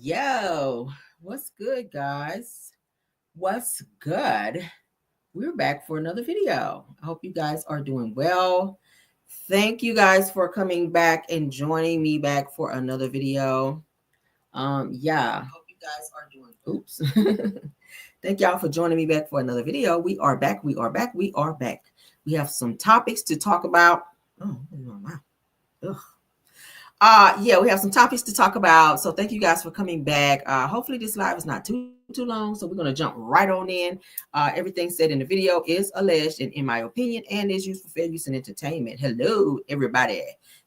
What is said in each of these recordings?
Yo, what's good, guys? What's good? We're back for another video. I hope you guys are doing well. Thank you guys for coming back and joining me back for another video. Yeah. Hope you guys are doing. Oops. Thank y'all for joining me back for another video. We are back. We are back. We are back. We have some topics to talk about. Oh, wow. Ugh. Yeah, we have some topics to talk about. So thank you guys for coming back. Hopefully this live is not too long. So we're gonna jump right on in. Everything said in the video is alleged and in my opinion and is used for fair use and entertainment. Hello, everybody.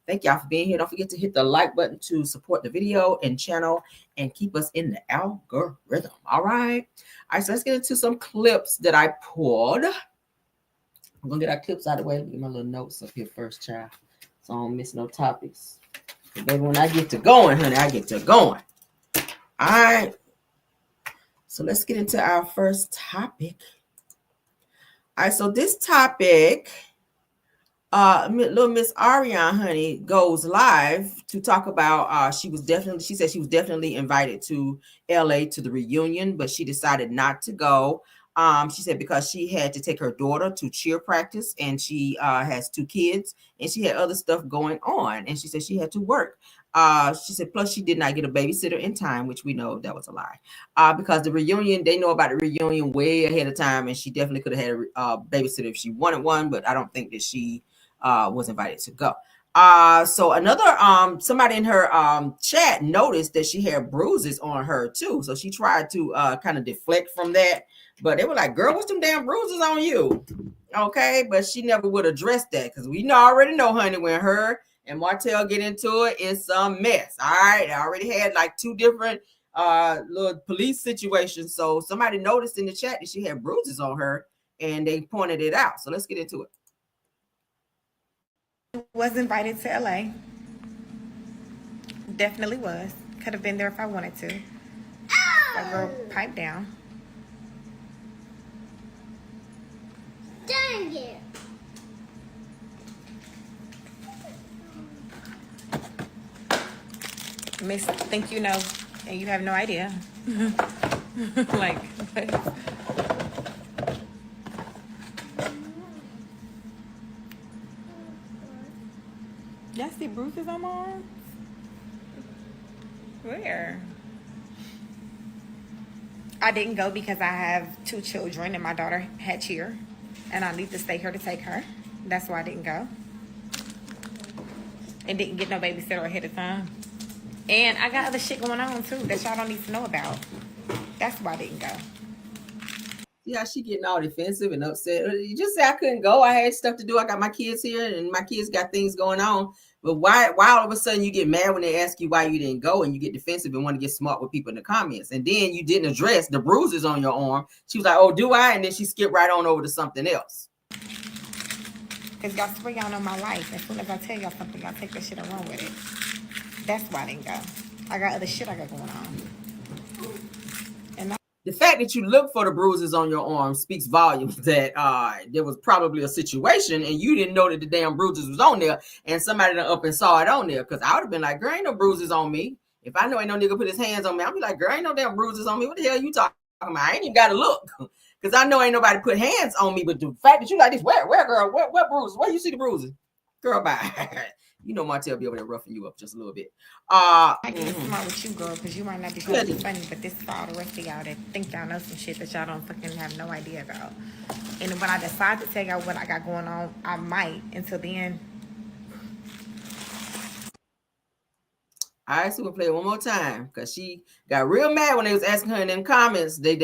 Thank y'all for being here. Don't forget to hit the like button to support the video and channel and keep us in the algorithm. All right. All right, so let's get into some clips that I pulled. I'm gonna get our clips out of the way. Get my little notes up here first, child. So I don't miss no topics. Baby, when I get to going, honey, I get to going. All right. So let's get into our first topic. All right. So this topic, little Miss Arian, honey, goes live to talk about. She said she was definitely invited to LA to the reunion, but she decided not to go. She said because she had to take her daughter to cheer practice and she has 2 kids and she had other stuff going on. And she said she had to work. She said, plus she did not get a babysitter in time, which we know that was a lie. Because the reunion, they know about the reunion way ahead of time. And she definitely could have had a babysitter if she wanted one, but I don't think that she was invited to go. So another somebody in her chat noticed that she had bruises on her too. So she tried to kind of deflect from that. But they were like, girl, what's them damn bruises on you? Okay, but she never would address that because we already know, honey, when her and Martell get into it, it's a mess. All right, I already had like 2 different little police situations. So somebody noticed in the chat that she had bruises on her and they pointed it out. So let's get into it. Was invited to LA. Definitely was. Could have been there if I wanted to. That girl, pipe down. Dang it. Miss, think you know, and you have no idea. Like, what? Y'all see bruises on my arm? Where? I didn't go because I have 2 children and my daughter had cheer. And I need to stay here to take her. That's why I didn't go. And didn't get no babysitter ahead of time. And I got other shit going on too that y'all don't need to know about. That's why I didn't go. Yeah, she getting all defensive and upset. You just say I couldn't go. I had stuff to do. I got my kids here and my kids got things going on. But why all of a sudden you get mad when they ask you why you didn't go and you get defensive and want to get smart with people in the comments. And then you didn't address the bruises on your arm. She was like, oh, do I? And then she skipped right on over to something else. Because y'all swear y'all know my life. As soon as I tell y'all something, y'all take that shit and run with it. That's why I didn't go. I got other shit I got going on. The fact that you look for the bruises on your arm speaks volumes that there was probably a situation and you didn't know that the damn bruises was on there and somebody done up and saw it on there. Because I would have been like, girl, ain't no bruises on me. If I know ain't no nigga put his hands on me, I'll be like, girl, ain't no damn bruises on me. What the hell you talking about? I ain't even got to look. Because I know ain't nobody put hands on me. But the fact that you like this, where girl, what bruises? Where you see the bruises? Girl, bye. You know Martell be over there roughing you up just a little bit. I get smart with you, girl, because you might not be trying to be funny, but this is for all the rest of y'all that think y'all know some shit that y'all don't fucking have no idea about. And when I decide to tell y'all what I got going on, I might. Until then. All right, so we'll play it one more time because she got real mad when they was asking her in them comments. They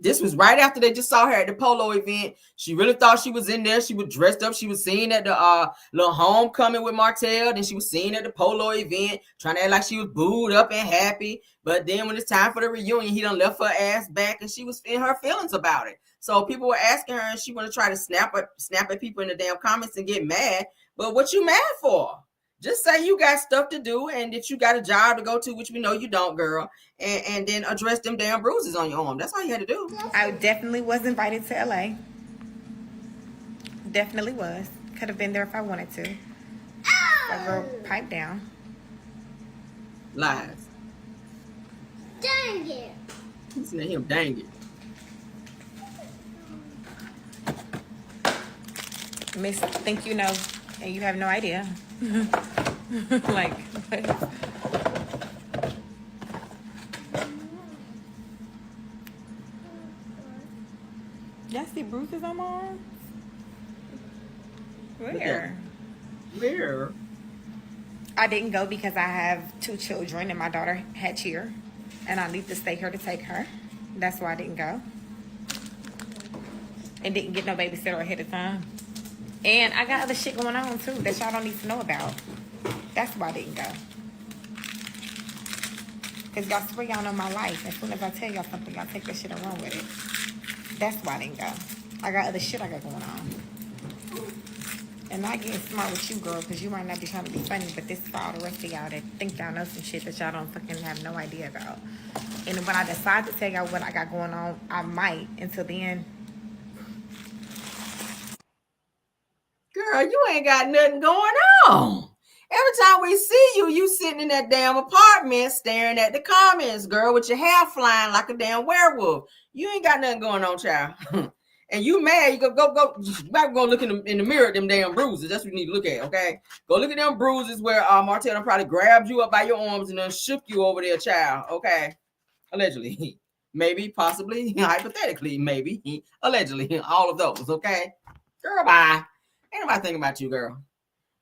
this was right after they just saw her at the polo event. She really thought she was in there. She was dressed up. She was seen at the little homecoming with Martell. Then she was seen at the polo event, trying to act like she was booed up and happy. But then when it's time for the reunion, he done left her ass back, and she was in her feelings about it. So people were asking her, and she want to try to snap at people in the damn comments and get mad. But what you mad for? Just say you got stuff to do and that you got a job to go to, which we know you don't, girl. And then address them damn bruises on your arm. That's all you had to do. I definitely was invited to LA. Definitely was. Could have been there if I wanted to. That girl, pipe down. Lies. Dang it. Listen to him, dang it. Miss, think you know, and you have no idea. Like, what? Y'all see bruises on my arm? Look at Where? where. I didn't go because I have 2 children and my daughter had cheer, and I need to stay here to take her. That's why I didn't go, and didn't get no babysitter ahead of time. And I got other shit going on too that y'all don't need to know about. That's why I didn't go. Cause y'all swear y'all know my life. As soon as I tell y'all something, y'all take that shit and run with it. That's why I didn't go. I got other shit I got going on. And not getting smart with you, girl, because you might not be trying to be funny, but this is for all the rest of y'all that think y'all know some shit that y'all don't fucking have no idea about. And when I decide to tell y'all what I got going on, I might. Until then, Girl, you ain't got nothing going on. Every time we see you, you sitting in that damn apartment staring at the comments, girl, with your hair flying like a damn werewolf. You ain't got nothing going on, child. And you mad, you go. You might go look in the mirror at them damn bruises. That's what you need to look at, okay? Go look at them bruises where Martell probably grabbed you up by your arms and then shook you over there, child, okay? Allegedly. Maybe, possibly, hypothetically, maybe, allegedly, all of those, okay? Girl, bye. Ain't nobody thinking about you, girl.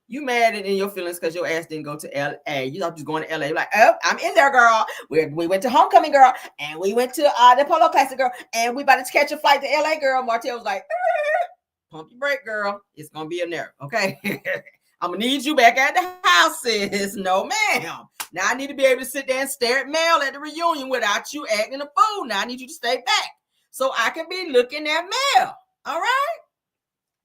You mad in your feelings because your ass didn't go to LA. You thought you was going to LA. You're like, oh, I'm in there, girl. We went to homecoming, girl, and we went to the Polo Classic, girl, and we about to catch a flight to LA, girl. Martell was like, pump your brake, girl. It's gonna be in there, okay? I'm gonna need you back at the house, sis. No, ma'am. Now I need to be able to sit there and stare at mail at the reunion without you acting a fool. Now I need you to stay back so I can be looking at mail. All right?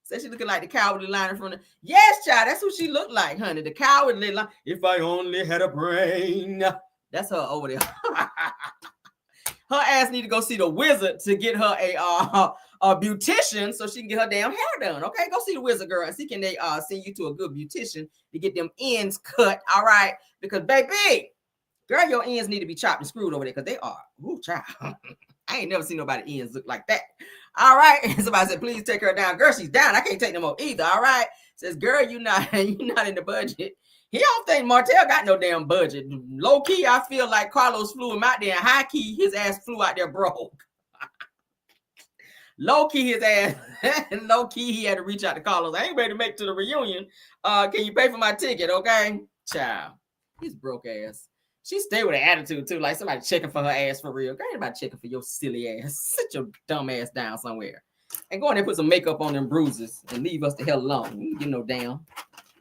Said she looking like the cowardly lion in front of. Yes, child, that's who she looked like, honey. The cowardly lion. If I only had a brain. That's her over there. Her ass need to go see the wizard to get her a beautician so she can get her damn hair done. Okay, go see the wizard, girl, and see can they send you to a good beautician to get them ends cut. All right, because baby, girl, your ends need to be chopped and screwed over there because they are. Ooh, child. I ain't never seen nobody ends look like that. All right. Somebody said, please take her down. Girl, she's down. I can't take no more either. All right. Says, girl, you not in the budget. He don't think Martell got no damn budget. Low key, I feel like Carlos flew him out there. And high key, his ass flew out there broke. Low key, his ass. Low key, he had to reach out to Carlos. I ain't ready to make it to the reunion. Can you pay for my ticket? Okay, child. His broke ass. She stayed with an attitude too, like somebody checking for her ass for real. Girl, ain't nobody checking for your silly ass. Sit your dumb ass down somewhere and go in there and put some makeup on them bruises and leave us the hell alone. You know, damn.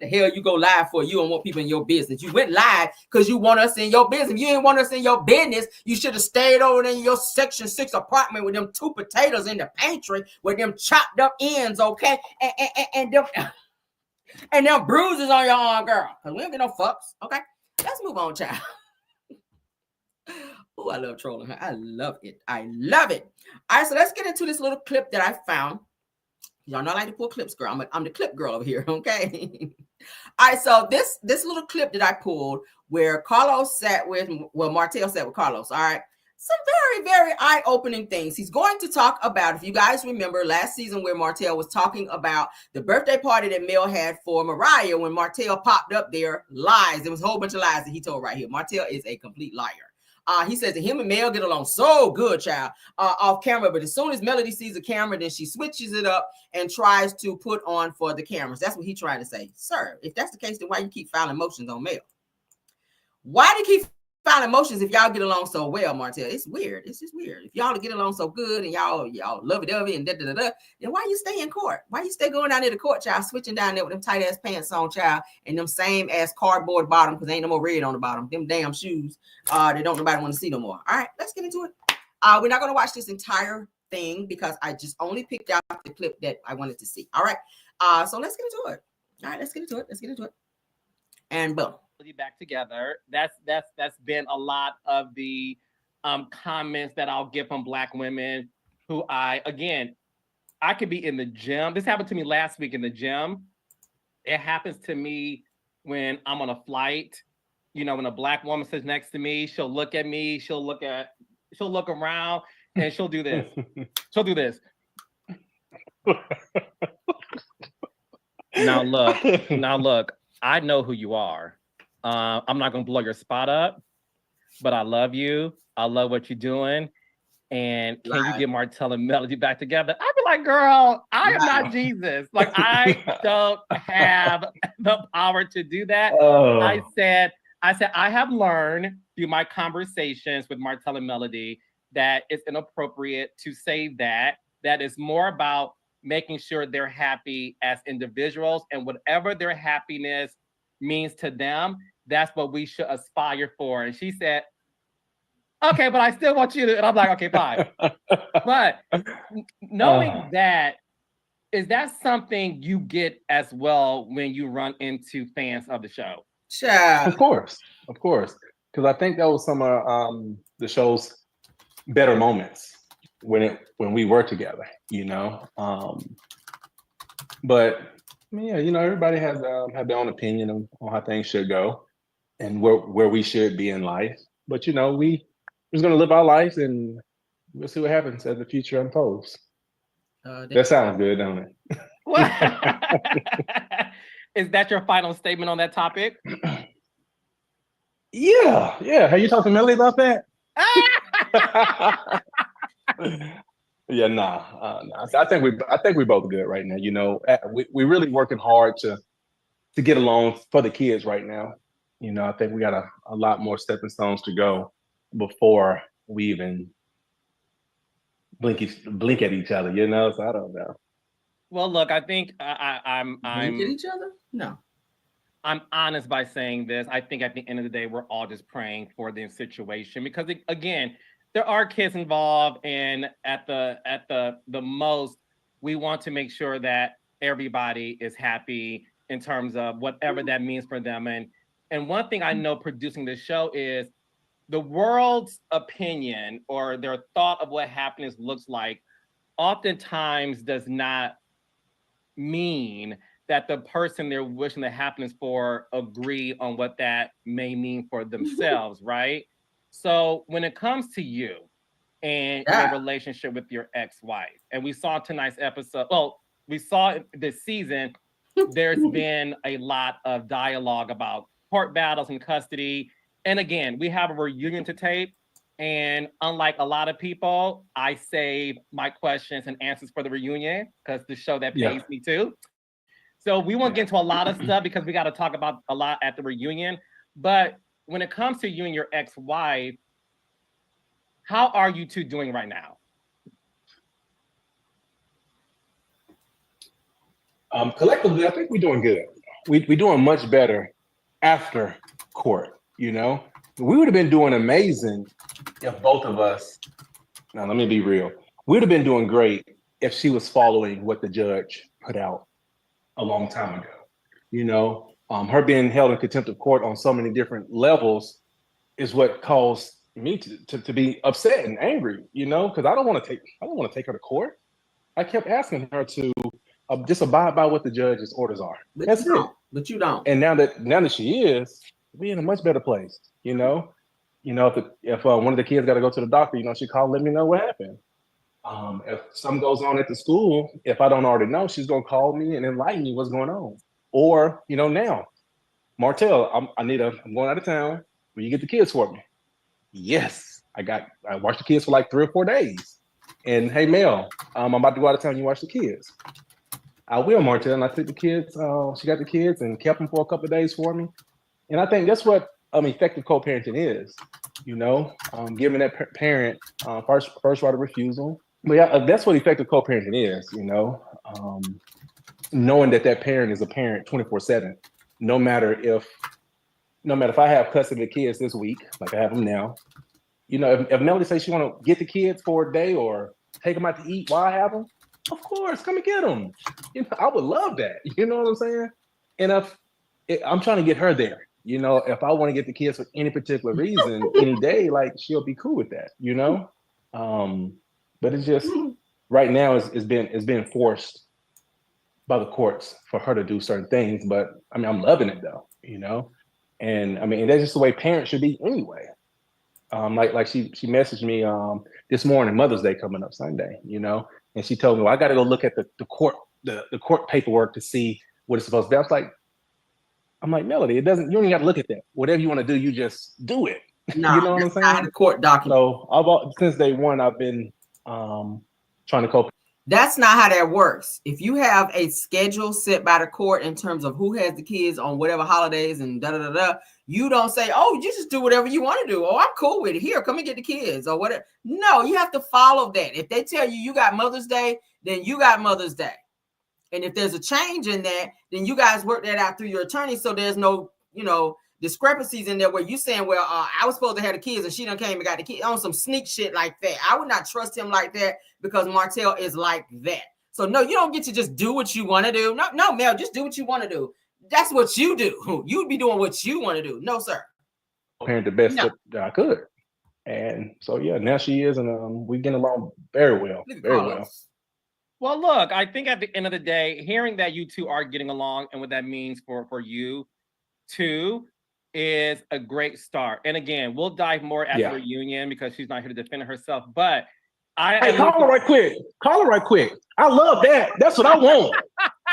The hell you go live for? You don't want people in your business. You went live because you want us in your business. If you didn't want us in your business, you should have stayed over in your Section 6 apartment with them 2 potatoes in the pantry with them chopped up ends, okay? And them bruises on your arm, girl. Because we don't get no fucks, okay? Let's move on, child. Oh, I love trolling her. I love it. I love it. All right, so let's get into this little clip that I found. Y'all know I like to pull clips, girl. I'm the clip girl over here, okay? All right, so this little clip that I pulled where Carlos sat with, well, Martell sat with Carlos, all right? Some very, very eye-opening things. He's going to talk about, if you guys remember last season where Martell was talking about the birthday party that Mel had for Mariah when Martell popped up there, lies. There was a whole bunch of lies that he told right here. Martell is a complete liar. He says that him and Mel get along so good, child, off camera. But as soon as Melody sees the camera, then she switches it up and tries to put on for the cameras. That's what he tried to say. Sir, if that's the case, then why you keep filing motions on Mel? Why do you keep filing motions if y'all get along so well, Martell? It's weird. It's just weird. If y'all get along so good and y'all lovey-dovey and da-da-da-da, then why you stay in court? Why you stay going down there to court, child, switching down there with them tight-ass pants on, child, and them same-ass cardboard bottom because ain't no more red on the bottom. Them damn shoes they don't nobody want to see no more. All right, let's get into it. We're not going to watch this entire thing because I just only picked out the clip that I wanted to see. All right, so let's get into it. All right, let's get into it. And boom. Back together. That's been a lot of the comments that I'll get from Black women who I could be in the gym. This happened to me last week in the gym. It happens to me when I'm on a flight. when a Black woman sits next to me, she'll look at me, she'll look around, and she'll do this. She'll do this. Now look, I know who you are. I'm not gonna blow your spot up, but I love you. I love what you're doing. And can you get Martell and Melody back together? I'd be like, girl, I am not Jesus. Like, I don't have the power to do that. I said, I have learned through my conversations with Martell and Melody that it's inappropriate to say that. That is more about making sure they're happy as individuals, and whatever their happiness means to them, that's what we should aspire for. And she said, okay, but I still want you to, and I'm like, okay, fine. But knowing that, is that something you get as well when you run into fans of the show? Sure. Of course. Because I think that was some of the show's better moments when we were together, But yeah, everybody has have their own opinion on how things should go and where we should be in life. But we're just gonna live our lives and we'll see what happens as the future unfolds. That sounds good, don't it? Is that your final statement on that topic? Yeah. Have you talked to Melly about that? Yeah, nah. I think we both good right now. We're really working hard to get along for the kids right now. I think we got a lot more stepping stones to go before we even blink at each other. So I don't know. Well, look, I think I'm blink at each other. No. I'm honest by saying this. I think at the end of the day, we're all just praying for the situation because, again, there are kids involved, and at the most, we want to make sure that everybody is happy in terms of whatever that means for them. And one thing I know producing this show is the world's opinion or their thought of what happiness looks like oftentimes does not mean that the person they're wishing the happiness for agree on what that may mean for themselves, right? So when it comes to you and your relationship with your ex-wife, and we saw tonight's episode, we saw this season, there's been a lot of dialogue about court battles and custody. And again, we have a reunion to tape. And unlike a lot of people, I save my questions and answers for the reunion because the show that pays me too. So we won't get into a lot of stuff because we got to talk about a lot at the reunion. But when it comes to you and your ex-wife, how are you two doing right now? Collectively, I think we're doing good. We're doing much better after court, We would have been doing amazing if both of us, now let me be real, we'd have been doing great if she was following what the judge put out a long time ago. Her being held in contempt of court on so many different levels is what caused me to be upset and angry, because I don't want to take her to court. I kept asking her to just abide by what the judge's orders are. That's it. But you don't. And now that she is, we're in a much better place. If one of the kids got to go to the doctor, she called, let me know what happened. If something goes on at the school, if I don't already know, she's gonna call me and enlighten me what's going on. Or now, Martell, I'm going out of town. Will you get the kids for me? Yes, I watched the kids for like 3 or 4 days. And hey, Mel, I'm about to go out of town. You watch the kids. I will, Martell. And I took the kids. She got the kids and kept them for a couple of days for me. And I think that's what effective co-parenting is. Giving that parent first right of refusal. But yeah, that's what effective co-parenting is. Knowing that parent is a parent 24/7, no matter if I have custody of the kids this week, like I have them now. If Melody says she want to get the kids for a day or take them out to eat while I have them, of course, come and get them. I would love that. You know what I'm saying? And I'm trying to get her there. If I want to get the kids for any particular reason, any day, like she'll be cool with that. But it's just right now it's been forced by the courts for her to do certain things. But I'm loving it though. And I mean, that's just the way parents should be anyway. Like she messaged me this morning, Mother's Day coming up Sunday, you know, and she told me, well, I got to go look at the court paperwork to see what it's supposed to be. I'm like, Melody, it doesn't. You don't even got to look at that. Whatever you want to do, you just do it. No, you know what I'm saying? Not the court document. So since day one, I've been trying to cope. That's not how that works. If you have a schedule set by the court in terms of who has the kids on whatever holidays and you don't say, oh, you just do whatever you want to do. Oh, I'm cool with it. Here, come and get the kids or whatever. No, you have to follow that. If they tell you got Mother's Day, then you got Mother's Day. And if there's a change in that, then you guys work that out through your attorney. So there's no, discrepancies in there where you saying, well, I was supposed to have the kids and she done came and got the kids on some sneak shit like that. I would not trust him like that because Martell is like that. So no, you don't get to just do what you want to do. No, Mel, just do what you want to do. That's what you do. You'd be doing what you want to do. No, sir. Parent the best that I could. And so, yeah, now she is. And we're getting along very well. Very well. Well, look, I think at the end of the day, hearing that you two are getting along and what that means for you two is a great start. And again, we'll dive more at the reunion because she's not here to defend herself. But call her right quick. Call her right quick. I love that. That's what I want.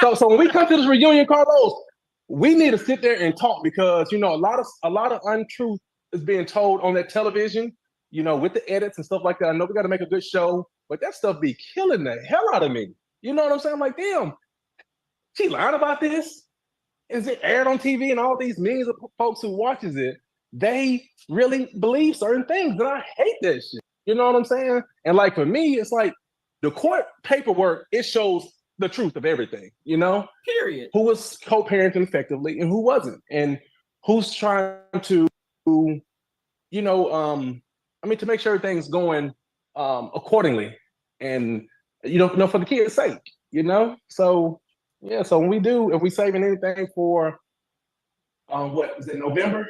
So when we come to this reunion, Carlos, we need to sit there and talk because a lot of untruth is being told on that television, with the edits and stuff like that. I know we got to make a good show, but that stuff be killing the hell out of me. You know what I'm saying? I'm like, damn, she lying about this? Is it aired on TV and all these millions of folks who watches it, they really believe certain things. And I hate that shit. You know what I'm saying? And like for me, it's like the court paperwork, it shows the truth of everything, Period. Who was co-parenting effectively and who wasn't. And who's trying to, to make sure everything's going accordingly. And, for the kids' sake, So yeah, so when we do, if we saving anything for, what is it, November?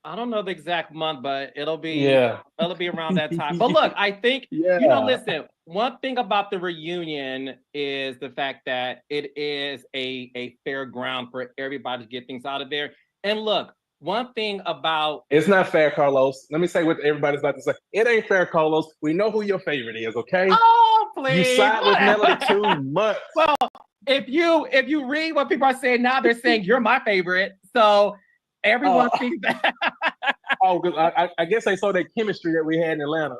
I don't know the exact month, but it'll be around that time. But look, I think, listen, one thing about the reunion is the fact that it is a fair ground for everybody to get things out of there. And look, one thing about... It's not fair, Carlos. Let me say what everybody's about to say. It ain't fair, Carlos. We know who your favorite is, okay? Oh, please. You side with Melody too much. Well, if you read what people are saying now, they're saying you're my favorite. So everyone thinks that. Because I guess they saw that chemistry that we had in Atlanta.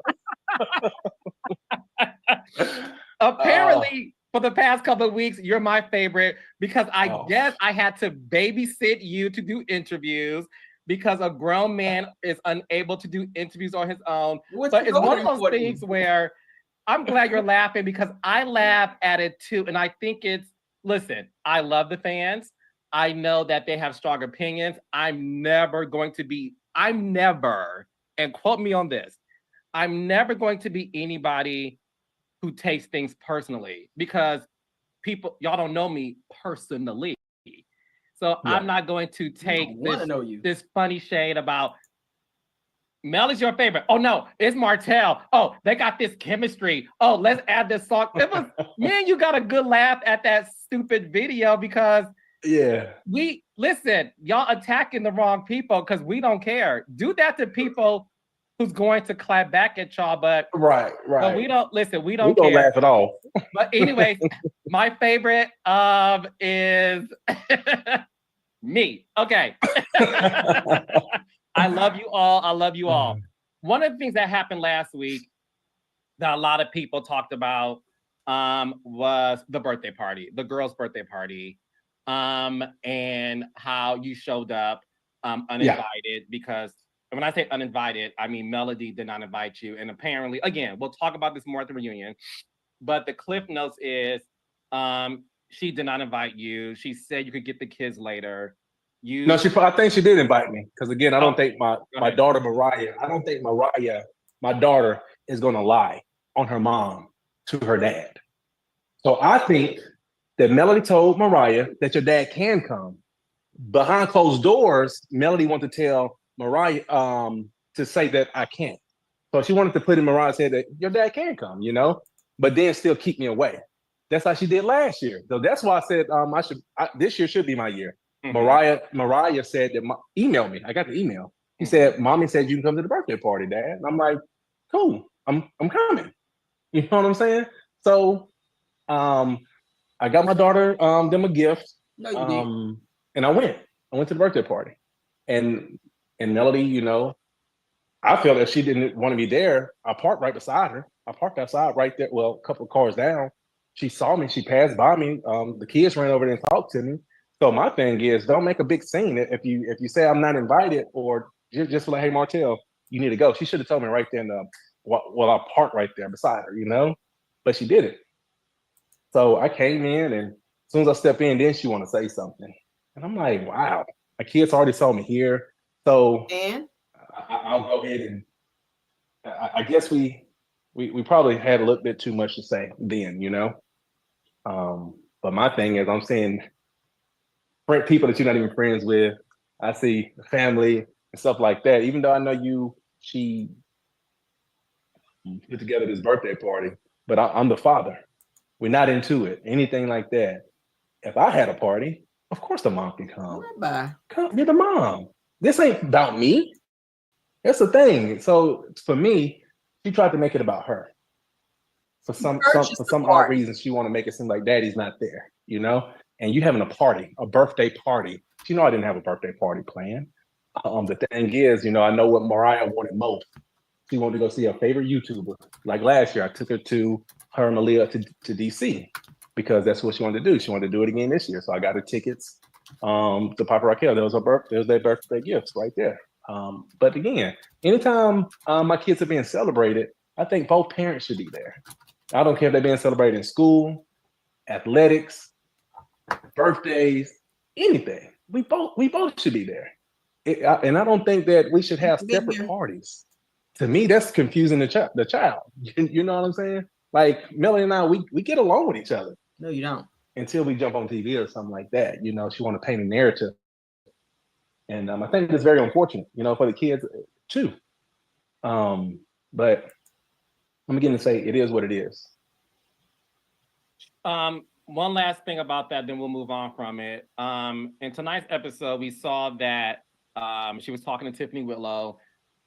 Apparently, for the past couple of weeks, you're my favorite because I guess I had to babysit you to do interviews because a grown man is unable to do interviews on his own. But it's one of those things where I'm glad you're laughing because I laugh at it too. And I think listen, I love the fans. I know that they have strong opinions. I'm never, and quote me on this, I'm never going to be anybody who takes things personally because y'all don't know me personally. So I'm not going to take this funny shade about Mel is your favorite. Oh no, it's Martell. Oh, they got this chemistry. Oh, let's add this song. It was me and you got a good laugh at that stupid video because y'all attacking the wrong people because we don't care. Do that to people who's going to clap back at y'all, but But we don't listen. We don't care. Don't laugh at all. But anyway, my favorite is me. Okay. I love you all. One of the things that happened last week that a lot of people talked about was the birthday party, the girls' birthday party, and how you showed up uninvited because when I say uninvited, I mean Melody did not invite you. And apparently, again, we'll talk about this more at the reunion, but the cliff notes is she did not invite you. She said you could get the kids later. I think she did invite me because again, I don't think my daughter Mariah, my daughter is going to lie on her mom to her dad. So I think that Melody told Mariah that your dad can come. Behind closed doors, Melody wanted to tell Mariah to say that I can't. So she wanted to put in Mariah's head that your dad can come, but then still keep me away. That's how she did last year. So that's why I said this year should be my year. Mariah said that email me. I got the email. He said, "Mommy said you can come to the birthday party, Dad." And I'm like, "Cool, I'm coming." You know what I'm saying? So, I got my daughter them a gift. No, you did. And I went. I went to the birthday party, and Melody, you know, I felt if she didn't want to be there, I parked right beside her. I parked outside right there. Well, a couple of cars down. She saw me. She passed by me. The kids ran over there and talked to me. So my thing is, don't make a big scene. If you say I'm not invited, or just like, hey Martell, you need to go. She should have told me right then. Well, I parked right there beside her, you know, but she didn't. So I came in, and as soon as I step in, then she want to say something, and I'm like, wow, my kids already saw me here, so And I'll go ahead and I guess we probably had a little bit too much to say then, you know. But my thing is, I'm seeing people that you're not even friends with. I see family and stuff like that. Even though I know she put together this birthday party, but I'm the father. We're not into it, anything like that. If I had a party, of course the mom can come. bye. Come, you're the mom. This ain't about me. That's the thing. So for me, she tried to make it about her. For some odd reason, she want to make it seem like daddy's not there, you know? And you having a party, a birthday party. She know I didn't have a birthday party planned. The thing is, you know, I know what Mariah wanted most. She wanted to go see her favorite YouTuber. Like last year, I took her and Malia to DC because that's what she wanted to do. She wanted to do it again this year. So I got her tickets to Papa Raquel. There was their birthday gifts right there. But again, anytime my kids are being celebrated, I think both parents should be there. I don't care if they're being celebrated in school, athletics, birthdays, anything. We both should be there. And I don't think that we should have separate parties. To me, that's confusing the child. You know what I'm saying? Like Melanie and I, we get along with each other. No, you don't. Until we jump on TV or something like that. You know, she want to paint a narrative. And I think it's very unfortunate, you know, for the kids too. But I'm beginning to say it is what it is. One last thing about that, then we'll move on from it. In tonight's episode, we saw that she was talking to Tiffany Whitlow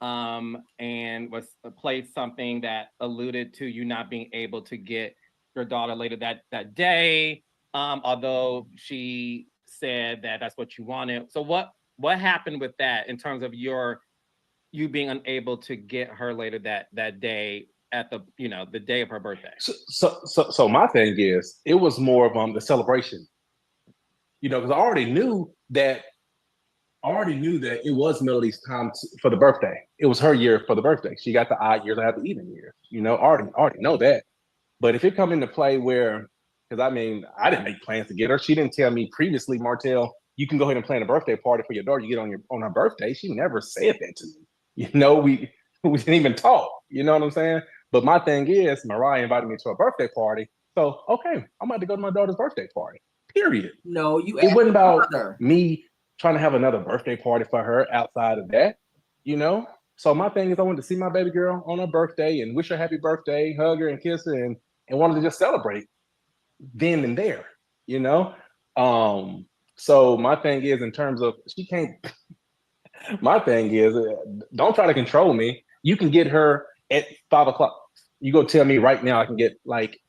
and was played something that alluded to you not being able to get your daughter later that day. Although she said that that's what you wanted. So what happened with that in terms of you being unable to get her later that day at the day of her birthday? So my thing is, it was more of the celebration, you know, because I already knew that it was Melody's time for the birthday. It was her year for the birthday. She got the odd years, I have the even years. You know, already know that. But if it come into play where, because I mean, I didn't make plans to get her. She didn't tell me previously, Martell, you can go ahead and plan a birthday party for your daughter. You get on her birthday. She never said that to me. You know, we didn't even talk. You know what I'm saying? But my thing is, Mariah invited me to a birthday party. So, okay, I'm about to go to my daughter's birthday party. Period. No, it wasn't about me trying to have another birthday party for her outside of that, you know? So my thing is I wanted to see my baby girl on her birthday and wish her happy birthday, hug her and kiss her and wanted to just celebrate then and there, you know? So my thing is in terms of she can't, my thing is don't try to control me. You can get her at 5 o'clock. You go tell me right now I can get like,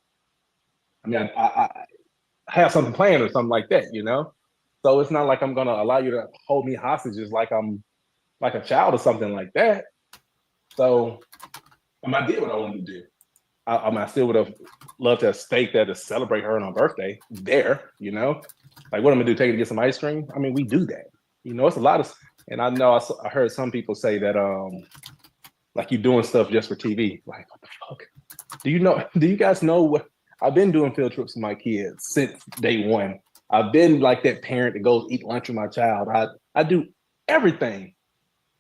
I mean, I have something planned or something like that, you know? So it's not like I'm gonna allow you to hold me hostages like I'm like a child or something like that. So I did what I wanted to do. I still would have loved to have stayed there to celebrate her on her birthday there, you know? Like what I'm gonna do, take her to get some ice cream? I mean, we do that. You know, it's a lot of, and I know I heard some people say that like you're doing stuff just for TV. Like, what the fuck? Do you guys know what I've been doing field trips with my kids since day one. I've been like that parent that goes eat lunch with my child. I do everything,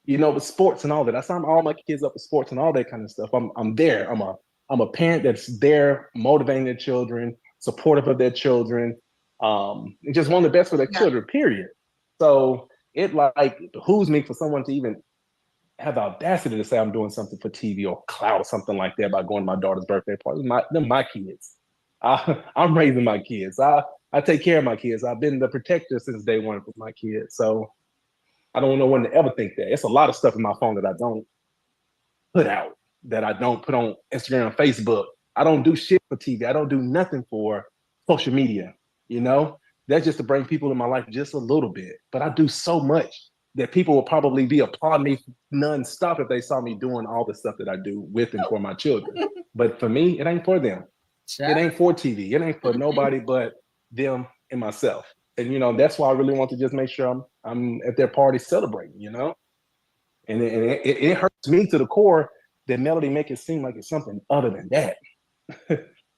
you know, with sports and all that. I sign all my kids up with sports and all that kind of stuff. I'm there. I'm a parent that's there motivating their children, supportive of their children, and just want the best for their children, period. So it like behooves me for someone to even have the audacity to say I'm doing something for TV or clout or something like that by going to my daughter's birthday party. They're my kids. I'm raising my kids. I take care of my kids. I've been the protector since day one for my kids. So I don't know when to ever think that. It's a lot of stuff in my phone that I don't put out, that I don't put on Instagram and Facebook. I don't do shit for TV. I don't do nothing for social media. You know, that's just to bring people in my life just a little bit. But I do so much that people will probably be applauding me nonstop if they saw me doing all the stuff that I do with and for my children. But for me, it ain't for them. It ain't for TV. It ain't for nobody but them and myself. And you know, that's why I really want to just make sure I'm at their party celebrating. You know, and it hurts me to the core that Melody make it seem like it's something other than that.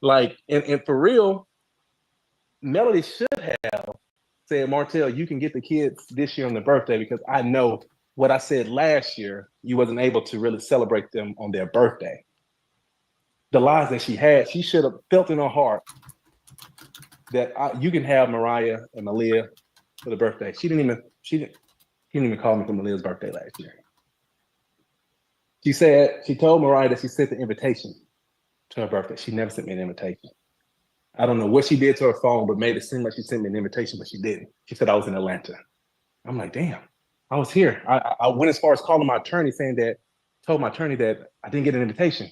Like, and for real, Melody should have said, Martell, you can get the kids this year on their birthday, because I know what I said last year, you wasn't able to really celebrate them on their birthday. The lies that she had, she should have felt in her heart that you can have Mariah and Malia for the birthday. She didn't even call me for Malia's birthday last year. She told Mariah that she sent the invitation to her birthday. She never sent me an invitation. I don't know what she did to her phone, but made it seem like she sent me an invitation, but she didn't. She said I was in Atlanta. I'm like, damn, I was here. I went as far as calling my attorney, told my attorney that I didn't get an invitation.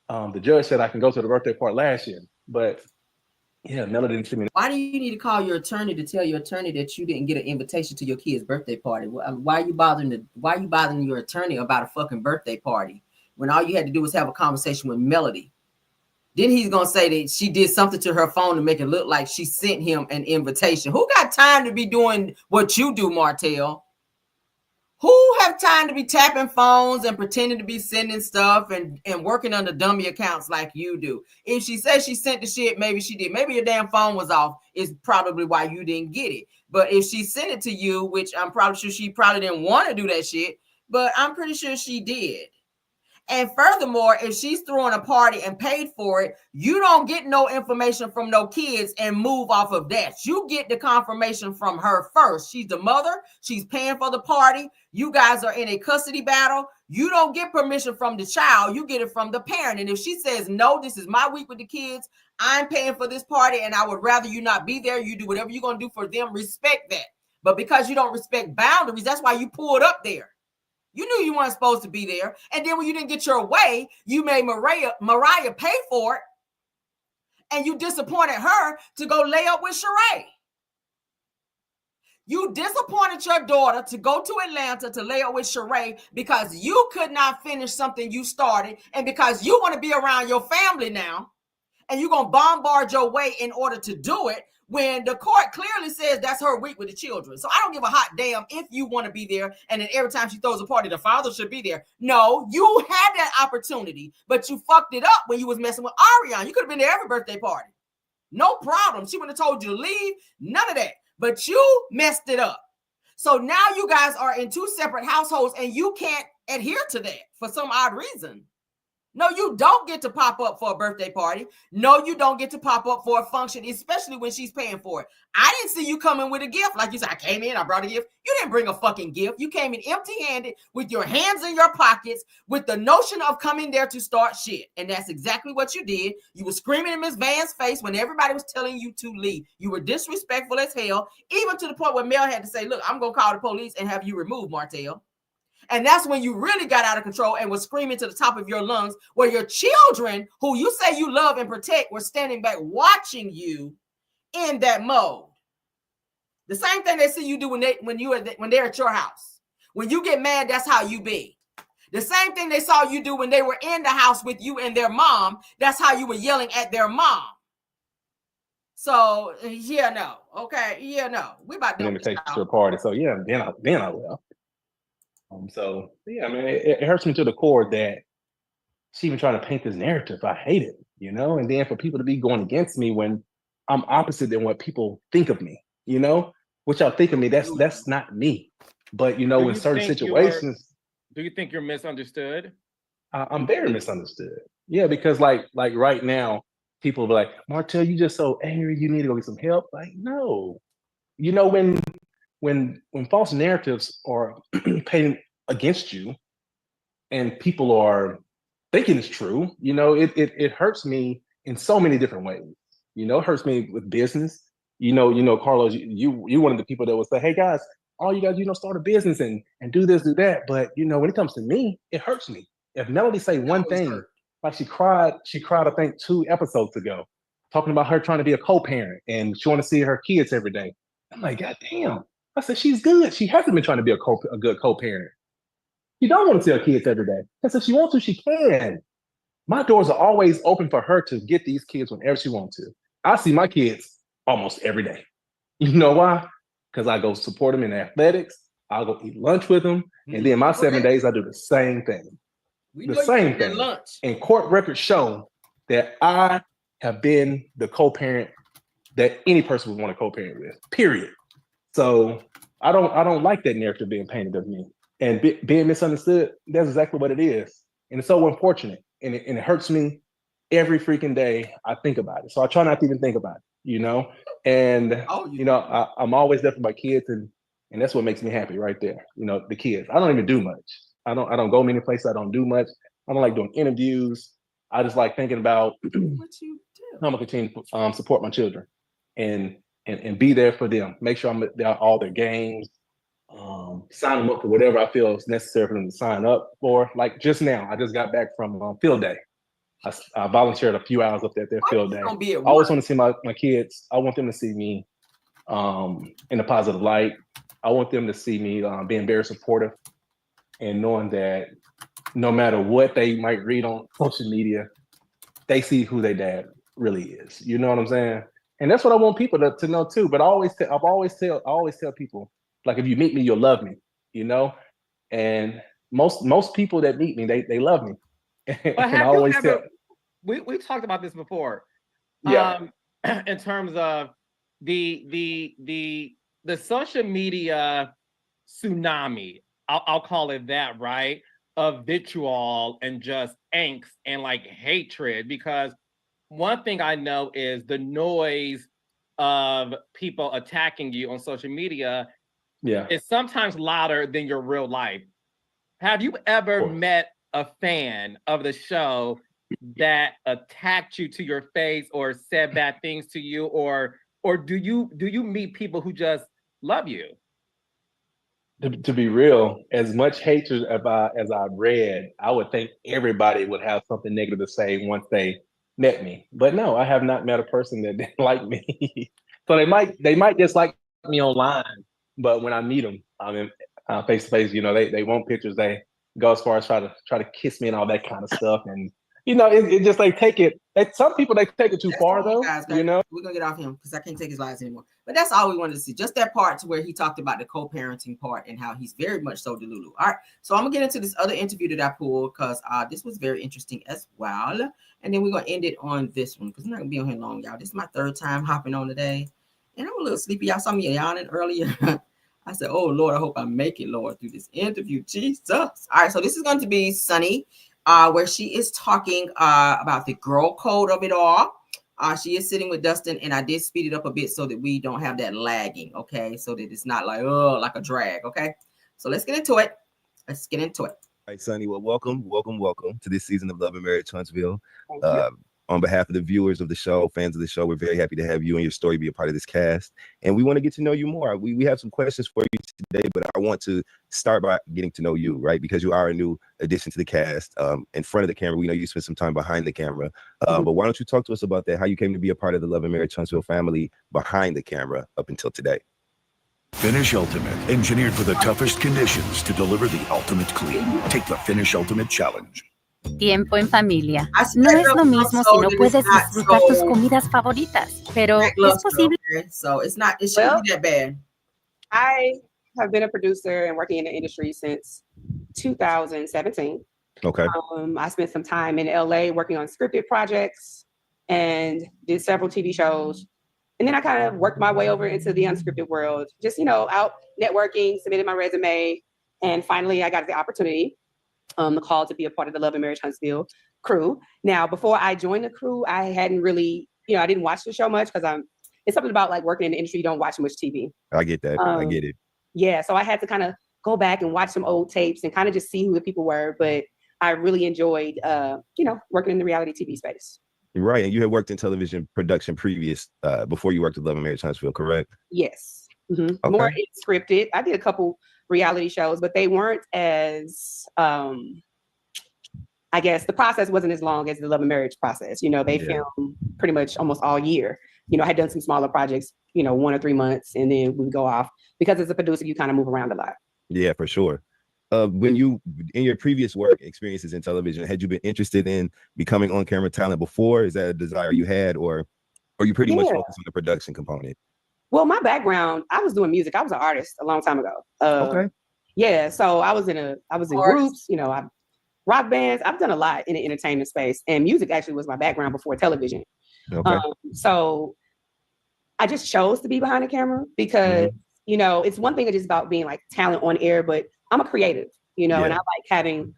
The judge said I can go to the birthday party last year, but yeah, Melody didn't send me. Why do you need to call your attorney to tell your attorney that you didn't get an invitation to your kid's birthday party? Why are you bothering your attorney about a fucking birthday party when all you had to do was have a conversation with Melody? Then he's gonna say that she did something to her phone to make it look like she sent him an invitation. Who got time to be doing what you do, Martell? Who have time to be tapping phones and pretending to be sending stuff and working under dummy accounts like you do? If she says she sent the shit, maybe she did. Maybe your damn phone was off, is probably why you didn't get it. But if she sent it to you, which I'm probably sure she probably didn't want to do that shit, but I'm pretty sure she did. And furthermore, if she's throwing a party and paid for it, you don't get no information from no kids and move off of that. You get the confirmation from her first. She's the mother. She's paying for the party. You guys are in a custody battle. You don't get permission from the child. You get it from the parent. And if she says, no, this is my week with the kids, I'm paying for this party and I would rather you not be there. You do whatever you're going to do for them. Respect that. But because you don't respect boundaries, that's why you pulled up there. You knew you weren't supposed to be there. And then when you didn't get your way, you made Mariah pay for it. And you disappointed her to go lay up with Sheree. You disappointed your daughter to go to Atlanta to lay up with Sheree because you could not finish something you started. And because you want to be around your family now. And you're going to bombard your way in order to do it, when the court clearly says that's her week with the children. So I don't give a hot damn if you want to be there, and then every time she throws a party, the father should be there. No, you had that opportunity, but you fucked it up when you was messing with Arian. You could have been there every birthday party. No problem. She would have told you to leave. None of that. But you messed it up. So now you guys are in two separate households, and you can't adhere to that for some odd reason. No, you don't get to pop up for a birthday party. No, you don't get to pop up for a function, especially when she's paying for it. I didn't see you coming with a gift. Like you said, I came in, I brought a gift. You didn't bring a fucking gift. You came in empty-handed with your hands in your pockets with the notion of coming there to start shit. And that's exactly what you did. You were screaming in Miss Van's face when everybody was telling you to leave. You were disrespectful as hell, even to the point where Mel had to say, look, I'm going to call the police and have you removed, Martell. And that's when you really got out of control and was screaming to the top of your lungs, where your children, who you say you love and protect, were standing back watching you in that mode. The same thing they see you do when they're at your house. When you get mad, that's how you be. The same thing they saw you do when they were in the house with you and their mom. That's how you were yelling at their mom. So yeah, no, okay, yeah, no, we about to invitation to a party. So yeah, then I left. So yeah, I mean, it hurts me to the core that she even trying to paint this narrative. I hate it, you know. And then for people to be going against me when I'm opposite than what people think of me, you know, what y'all think of me. That's not me. But you know, in certain situations, do you think you're misunderstood? I'm very misunderstood. Yeah, because like right now, people be like, Martell, you just so angry. You need to go get some help. Like, no, you know, when false narratives are painted against you and people are thinking it's true, you know, it hurts me in so many different ways. You know, it hurts me with business. Carlos, you one of the people that would say, hey guys, all you guys, start a business and do this, do that. But when it comes to me, it hurts me. If Melody say one thing, like she cried, I think 2 episodes ago, talking about her trying to be a co-parent and she want to see her kids every day. I'm like, God damn. I said, she's good. She hasn't been trying to be a good co-parent. You don't want to see her kids every day. Because if she wants to, she can. My doors are always open for her to get these kids whenever she wants to. I see my kids almost every day. You know why? Because I go support them in athletics. I'll go eat lunch with them. And then my 7 days, I do the same thing. The same thing. Lunch. And court records show that I have been the co-parent that any person would want to co-parent with, period. So I don't like that narrative being painted of me. And being misunderstood, that's exactly what it is. And it's so unfortunate. And it hurts me every freaking day I think about it. So I try not to even think about it, And, I'm always there for my kids. And that's what makes me happy right there. The kids. I don't even do much. I don't go many places. I don't do much. I don't like doing interviews. I just like thinking about what you do. I'm going to continue to support my children and be there for them. Make sure I'm there at all their games. Sign them up for whatever I feel is necessary for them to sign up for. Like just now, I just got back from field day. I volunteered a few hours up there at their field day. I always want to see my kids. I want them to see me in a positive light. I want them to see me being very supportive and knowing that no matter what they might read on social media, they see who their dad really is. You know what I'm saying? And that's what I want people to know too. But I always tell people, like, if you meet me, you'll love me, And most people that meet me, they love me. But have you ever, we talked about this before. Yeah. In terms of the social media tsunami, I'll call it that, right? Of vitriol and just angst and like hatred, because one thing I know is the noise of people attacking you on social media is sometimes louder than your real life. Have you ever met a fan of the show that attacked you to your face or said bad things to you, or do you meet people who just love you? To be real, as much hatred as I've read, I would think everybody would have something negative to say once they met me. But no, I have not met a person that didn't like me. So they might dislike me online, but when I meet them, I mean, face to face, they want pictures. They go as far as try to kiss me and all that kind of stuff. And it just take it. Some people they take it too far though. Guys, we're gonna get off him because I can't take his lies anymore. But that's all we wanted to see. Just that part to where he talked about the co-parenting part and how he's very much so delulu. All right, so I'm gonna get into this other interview that I pulled because this was very interesting as well. And then we're gonna end it on this one because I'm not gonna be on here long, y'all. This is my 3rd time hopping on today, and I'm a little sleepy. Y'all saw me yawning earlier. I said, "Oh Lord, I hope I make it, Lord, through this interview." Jesus. All right, so this is going to be Sunny. Where she is talking about the girl code of it all. She is sitting with Dustin, and I did speed it up a bit so that we don't have that lagging, okay? So that it's not like a drag, okay? So let's get into it. All right, Sunny. Well, welcome to this season of Love and Marriage Huntsville. On behalf of the viewers of the show, fans of the show, we're very happy to have you and your story be a part of this cast. And we want to get to know you more. We have some questions for you today, but I want to start by getting to know you, right? Because you are a new addition to the cast. In front of the camera, we know you spent some time behind the camera. But why don't you talk to us about that, how you came to be a part of the Love and Marriage Huntsville family behind the camera up until today? Finish Ultimate, engineered for the toughest conditions to deliver the ultimate clean. Take the Finish Ultimate Challenge. Tiempo en familia. No es lo mismo si no puedes disfrutar tus comidas favoritas, pero es posible. So it shouldn't be that bad. I have been a producer and working in the industry since 2017. Okay. I spent some time in LA working on scripted projects and did several TV shows. And then I kind of worked my way over into the unscripted world, just, out networking, submitted my resume. And finally, I got the opportunity, the call to be a part of the Love and Marriage Huntsville crew. Now, before I joined the crew, I hadn't really, I didn't watch the show much because it's something about like working in the industry, you don't watch much TV. I get that. I get it. Yeah. So I had to kind of go back and watch some old tapes and kind of just see who the people were. But I really enjoyed, working in the reality TV space. Right, and you had worked in television production previous, before you worked with Love and Marriage Huntsville, correct? Yes. Okay. More scripted. I did a couple reality shows, but they weren't as, I guess the process wasn't as long as the Love and Marriage process. You know, they filmed pretty much almost all year. You know, I had done some smaller projects, you know, 1 or 3 months, and then we would go off. Because as a producer, you kind of move around a lot. Yeah, for sure. When you, in your previous work experiences in television, had you been interested in becoming on-camera talent before? Is that a desire you had, or you pretty much focused on the production component? Well, my background, I was doing music. I was an artist a long time ago. Okay. Yeah, so I was in groups, you know, rock bands. I've done a lot in the entertainment space, and music actually was my background before television. Okay. So I just chose to be behind the camera because, you know, it's one thing just about being like talent on air, but I'm a creative, you know, and I like having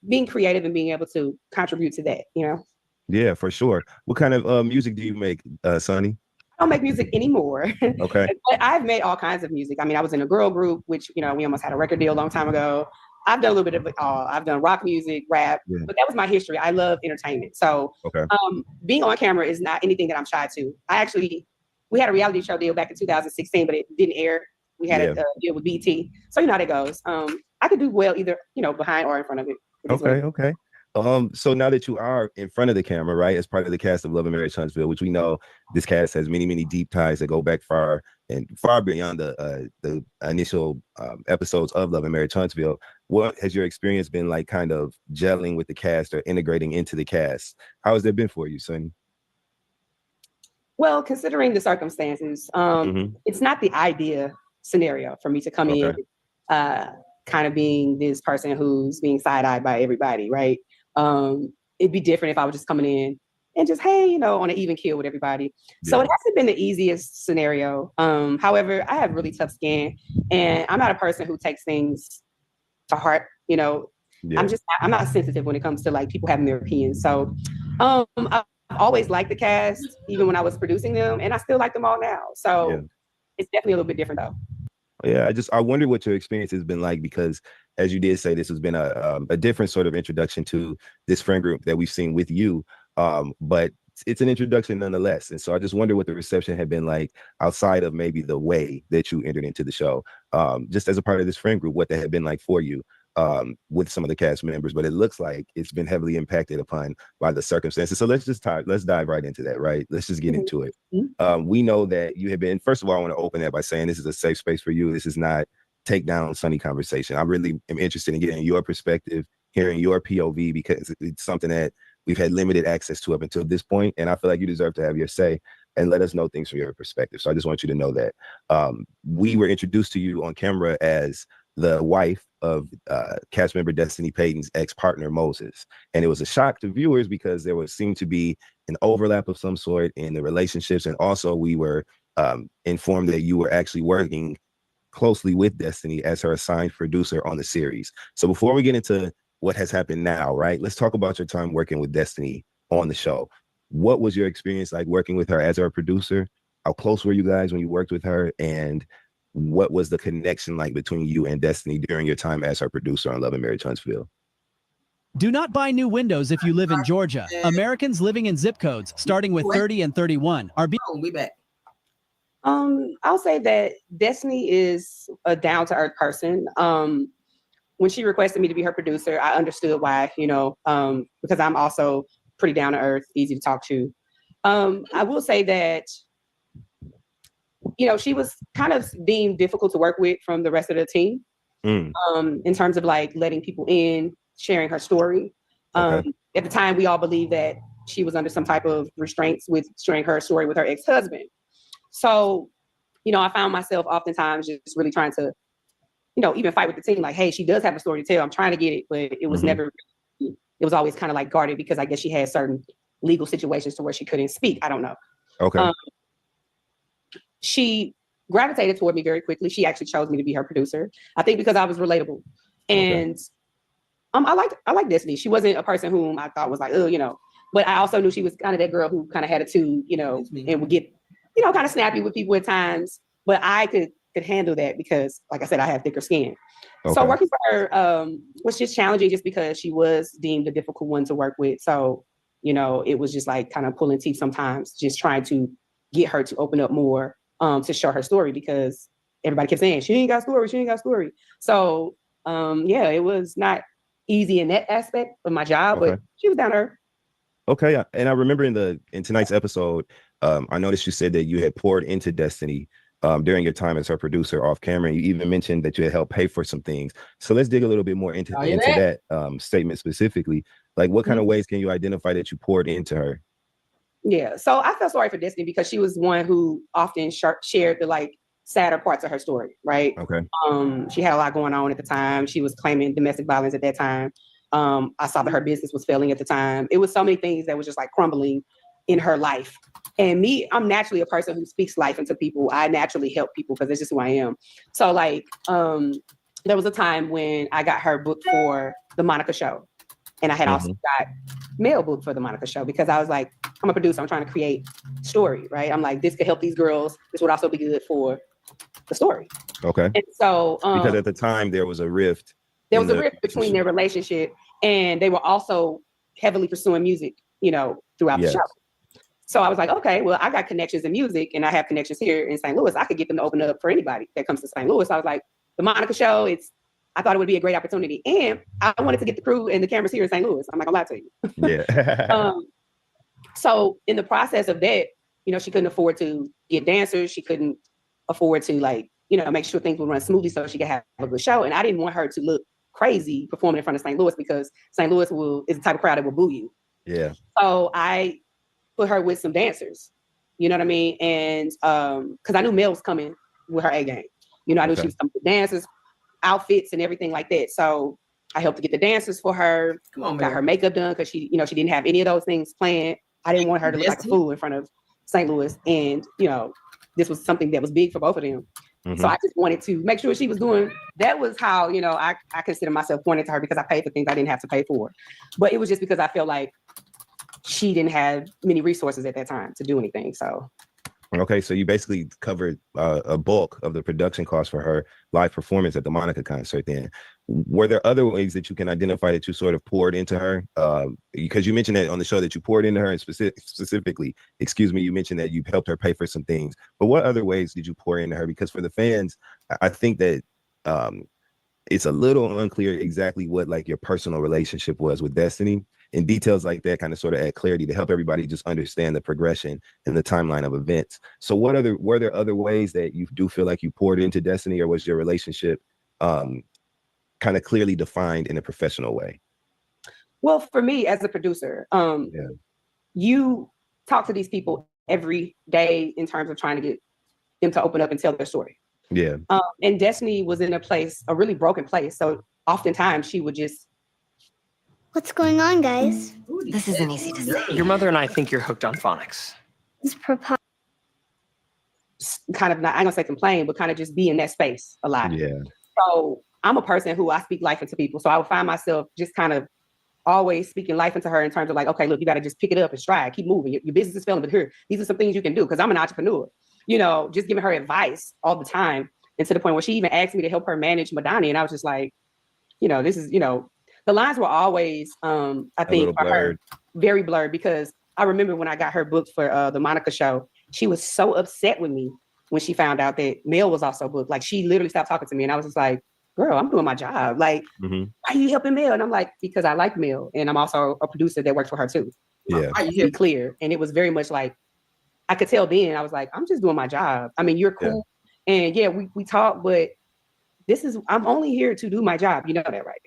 being creative and being able to contribute to that, you know? Yeah, for sure. What kind of music do you make, Sunny? I don't make music anymore. Okay. But I've made all kinds of music. I mean, I was in a girl group, which, you know, we almost had a record deal a long time ago. I've done a little bit of it all. I've done rock music, rap, but that was my history. I love entertainment. So being on camera is not anything that I'm shy to. We had a reality show deal back in 2016, but it didn't air. We had a deal with BT. So you know how that goes. I could do well either, you know, behind or in front of it. Okay. So now that you are in front of the camera, right, as part of the cast of Love and Marriage Huntsville, which we know this cast has many, many deep ties that go back far and far beyond the initial episodes of Love and Marriage Huntsville. What has your experience been like, kind of gelling with the cast or integrating into the cast? How has that been for you, Sunny? Well, considering the circumstances, it's not the idea scenario for me to come in, kind of being this person who's being side-eyed by everybody, right? It'd be different if I was just coming in and just, hey, you know, on an even keel with everybody. So it hasn't been the easiest scenario. However, I have really tough skin, and I'm not a person who takes things to heart, you know. I'm not sensitive when it comes to like people having their opinions. So I've always liked the cast, even when I was producing them, and I still like them all now. So it's definitely a little bit different though. Yeah, I wonder what your experience has been like, because as you did say, this has been a different sort of introduction to this friend group that we've seen with you, but it's an introduction nonetheless. And so I just wonder what the reception had been like outside of maybe the way that you entered into the show, just as a part of this friend group, what that had been like for you with some of the cast members. But it looks like it's been heavily impacted upon by the circumstances. So let's dive right into that, right? Let's just get into it. We know that you have been, first of all, I want to open that by saying this is a safe space for you. This is not take down Sunny conversation. I really am interested in getting your perspective, hearing your POV, because it's something that we've had limited access to up until this point. And I feel like you deserve to have your say and let us know things from your perspective. So I just want you to know that we were introduced to you on camera as the wife of cast member Destiny Payton's ex-partner Moses. And it was a shock to viewers because there seemed to be an overlap of some sort in the relationships. And also we were informed that you were actually working closely with Destiny as her assigned producer on the series. So before we get into what has happened now, right, let's talk about your time working with Destiny on the show. What was your experience like working with her as her producer? How close were you guys when you worked with her? And what was the connection like between you and Destiny during your time as her producer on Love and Marriage Huntsville? Do not buy new windows if you live in Georgia. Americans living in zip codes starting with 30 and 31 are we back. I'll say that Destiny is a down-to-earth person. When she requested me to be her producer, I understood why, you know, because I'm also pretty down-to-earth, easy to talk to. I will say that, you know, she was kind of deemed difficult to work with from the rest of the team, in terms of like letting people in, sharing her story. At the time, we all believed that she was under some type of restraints with sharing her story with her ex-husband. So, you know, I found myself oftentimes just really trying to, you know, even fight with the team, like, hey, she does have a story to tell. I'm trying to get it, but it was never, it was always kind of like guarded because I guess she had certain legal situations to where she couldn't speak. I don't know. She gravitated toward me very quickly. She actually chose me to be her producer. I think because I was relatable. And I like Destiny. She wasn't a person whom I thought was like, oh, you know, but I also knew she was kind of that girl who kind of had a tune, you know, and would get, you know, kind of snappy with people at times. But I could handle that because, like I said, I have thicker skin. So working for her was just challenging just because she was deemed a difficult one to work with. So You know, it was just like kind of pulling teeth sometimes, just trying to get her to open up more to show her story, because everybody kept saying, she ain't got story, she ain't got story. So yeah, it was not easy in that aspect of my job, but she was down to earth. Okay, and I remember in tonight's episode, I noticed you said that you had poured into Destiny during your time as her producer off camera. And you even mentioned that you had helped pay for some things. So let's dig a little bit more into that statement specifically. Like, what kind of ways can you identify that you poured into her? Yeah, so I felt sorry for Destiny because she was one who often shared the like sadder parts of her story, right? Okay. She had a lot going on at the time. She was claiming domestic violence at that time. I saw that her business was failing at the time. It was so many things that was just like crumbling in her life. And me, I'm naturally a person who speaks life into people. I naturally help people because that's just who I am. So like, there was a time when I got her booked for the Monica show. And I had also got Mel booked for the Monica show because I was like, I'm a producer. I'm trying to create story, right? I'm like, this could help these girls. This would also be good for the story. Okay. And so because at the time there was a rift. There was a rift between their relationship, and they were also heavily pursuing music, you know, throughout the show. So I was like, okay, well, I got connections in music and I have connections here in St. Louis. I could get them to open up for anybody that comes to St. Louis. So I was like, the Monica show, I thought it would be a great opportunity. And I wanted to get the crew and the cameras here in St. Louis. I'm not gonna lie to you. Yeah. So in the process of that, you know, she couldn't afford to get dancers. She couldn't afford to like, you know, make sure things would run smoothly so she could have a good show. And I didn't want her to look crazy performing in front of St. Louis because St. Louis is the type of crowd that will boo you. Yeah. So I put her with some dancers, you know what I mean? And because I knew Mel was coming with her A game. You know, I knew she was coming with dancers, outfits and everything like that. So I helped to get the dancers for her, got her makeup done because she didn't have any of those things planned. I didn't want her to look like a fool in front of St. Louis. And, you know, this was something that was big for both of them. So I just wanted to make sure she was doing, that was how, you know, I consider myself pointing to her because I paid for things I didn't have to pay for. But it was just because I felt like she didn't have many resources at that time to do anything. So. Okay, so you basically covered a bulk of the production costs for her live performance at the Monica concert then. Were there other ways that you can identify that you sort of poured into her? Because you mentioned that on the show that you poured into her, and specifically, you mentioned that you helped her pay for some things. But what other ways did you pour into her? Because for the fans, I think that it's a little unclear exactly what like your personal relationship was with Destiny. And details like that kind of sort of add clarity to help everybody just understand the progression and the timeline of events. So were there other ways that you do feel like you poured into Destiny, or was your relationship kind of clearly defined in a professional way? Well, for me as a producer, you talk to these people every day in terms of trying to get them to open up and tell their story. Yeah. And Destiny was in a really broken place. So oftentimes she would just, what's going on, guys? This isn't easy to say. Your mother and I think you're hooked on phonics. It's kind of not, I'm gonna say complain, but kind of just be in that space a lot. Yeah. So I'm a person who I speak life into people. So I would find myself just kind of always speaking life into her in terms of like, okay, look, you got to just pick it up and stride, keep moving. Your business is failing, but here, these are some things you can do because I'm an entrepreneur. You know, just giving her advice all the time. And to the point where she even asked me to help her manage Madani. And I was just like, you know, this is, you know, the lines were always, I think, for her, very blurred because I remember when I got her booked for the Monica show, she was so upset with me when she found out that Mel was also booked. Like, she literally stopped talking to me. And I was just like, girl, I'm doing my job. Like, why are you helping Mel? And I'm like, because I like Mel. And I'm also a producer that works for her too. Yeah. To be clear. And it was very much like, I could tell then, I was like, I'm just doing my job. I mean, you're cool. Yeah. And yeah, we talk, but I'm only here to do my job. You know that, right?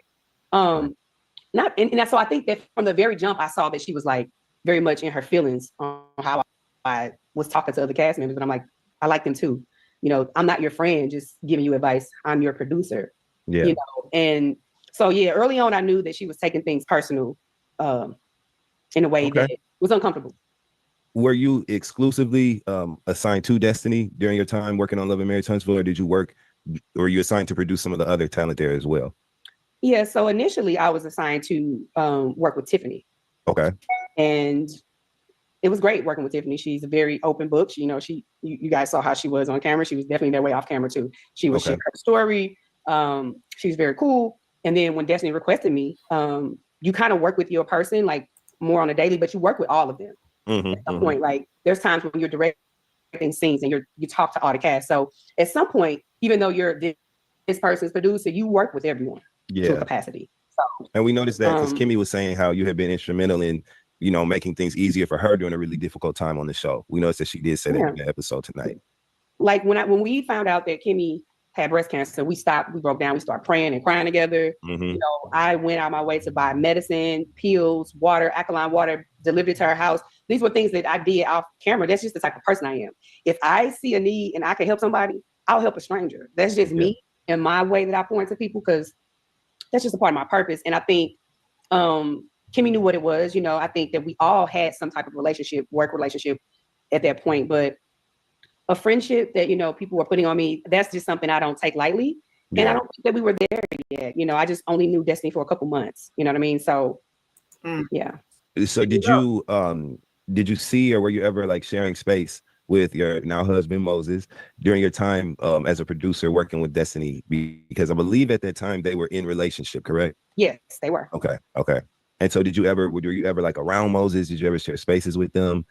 So I think that from the very jump, I saw that she was like very much in her feelings on how I was talking to other cast members. But I'm like, I like them too. You know, I'm not your friend, just giving you advice. I'm your producer. Yeah. You know, and so yeah, early on, I knew that she was taking things personal in a way that was uncomfortable. Were you exclusively assigned to Destiny during your time working on Love and Marriage Huntsville, or were you assigned to produce some of the other talent there as well? Yeah, so initially I was assigned to work with Tiffany. Okay. And it was great working with Tiffany. She's a very open book. You know, you guys saw how she was on camera. She was definitely that way off camera too. She would share her story. She was very cool. And then when Destiny requested me, you kind of work with your person. Like more on a daily, but you work with all of them. At some point, like there's times when you're directing scenes and you talk to all the cast. So at some point, even though you're this person's producer, you work with everyone to a capacity. So, and we noticed that because Kimmy was saying how you have been instrumental in, you know, making things easier for her during a really difficult time on the show. We noticed that she did say that in the episode tonight. Like when we found out that Kimmy had breast cancer, we broke down, we started praying and crying together. You know, I went out my way to buy medicine, pills, water, alkaline water, delivered it to her house. These were things that I did off camera. That's just the type of person I am. If I see a need and I can help somebody, I'll help a stranger. That's just me and my way that I pour into people, because that's just a part of my purpose. And I think Kimmy knew what it was. You know, I think that we all had some type of relationship, work relationship at that point, but a friendship that, you know, people were putting on me, that's just something I don't take lightly. And I don't think that we were there yet. You know, I just only knew Destiny for a couple months. You know what I mean? So, yeah. So did you see, or were you ever like sharing space with your now husband Moses during your time as a producer working with Destiny? Because I believe at that time they were in relationship, correct? Yes, they were. Okay. And so were you ever like around Moses? Did you ever share spaces with them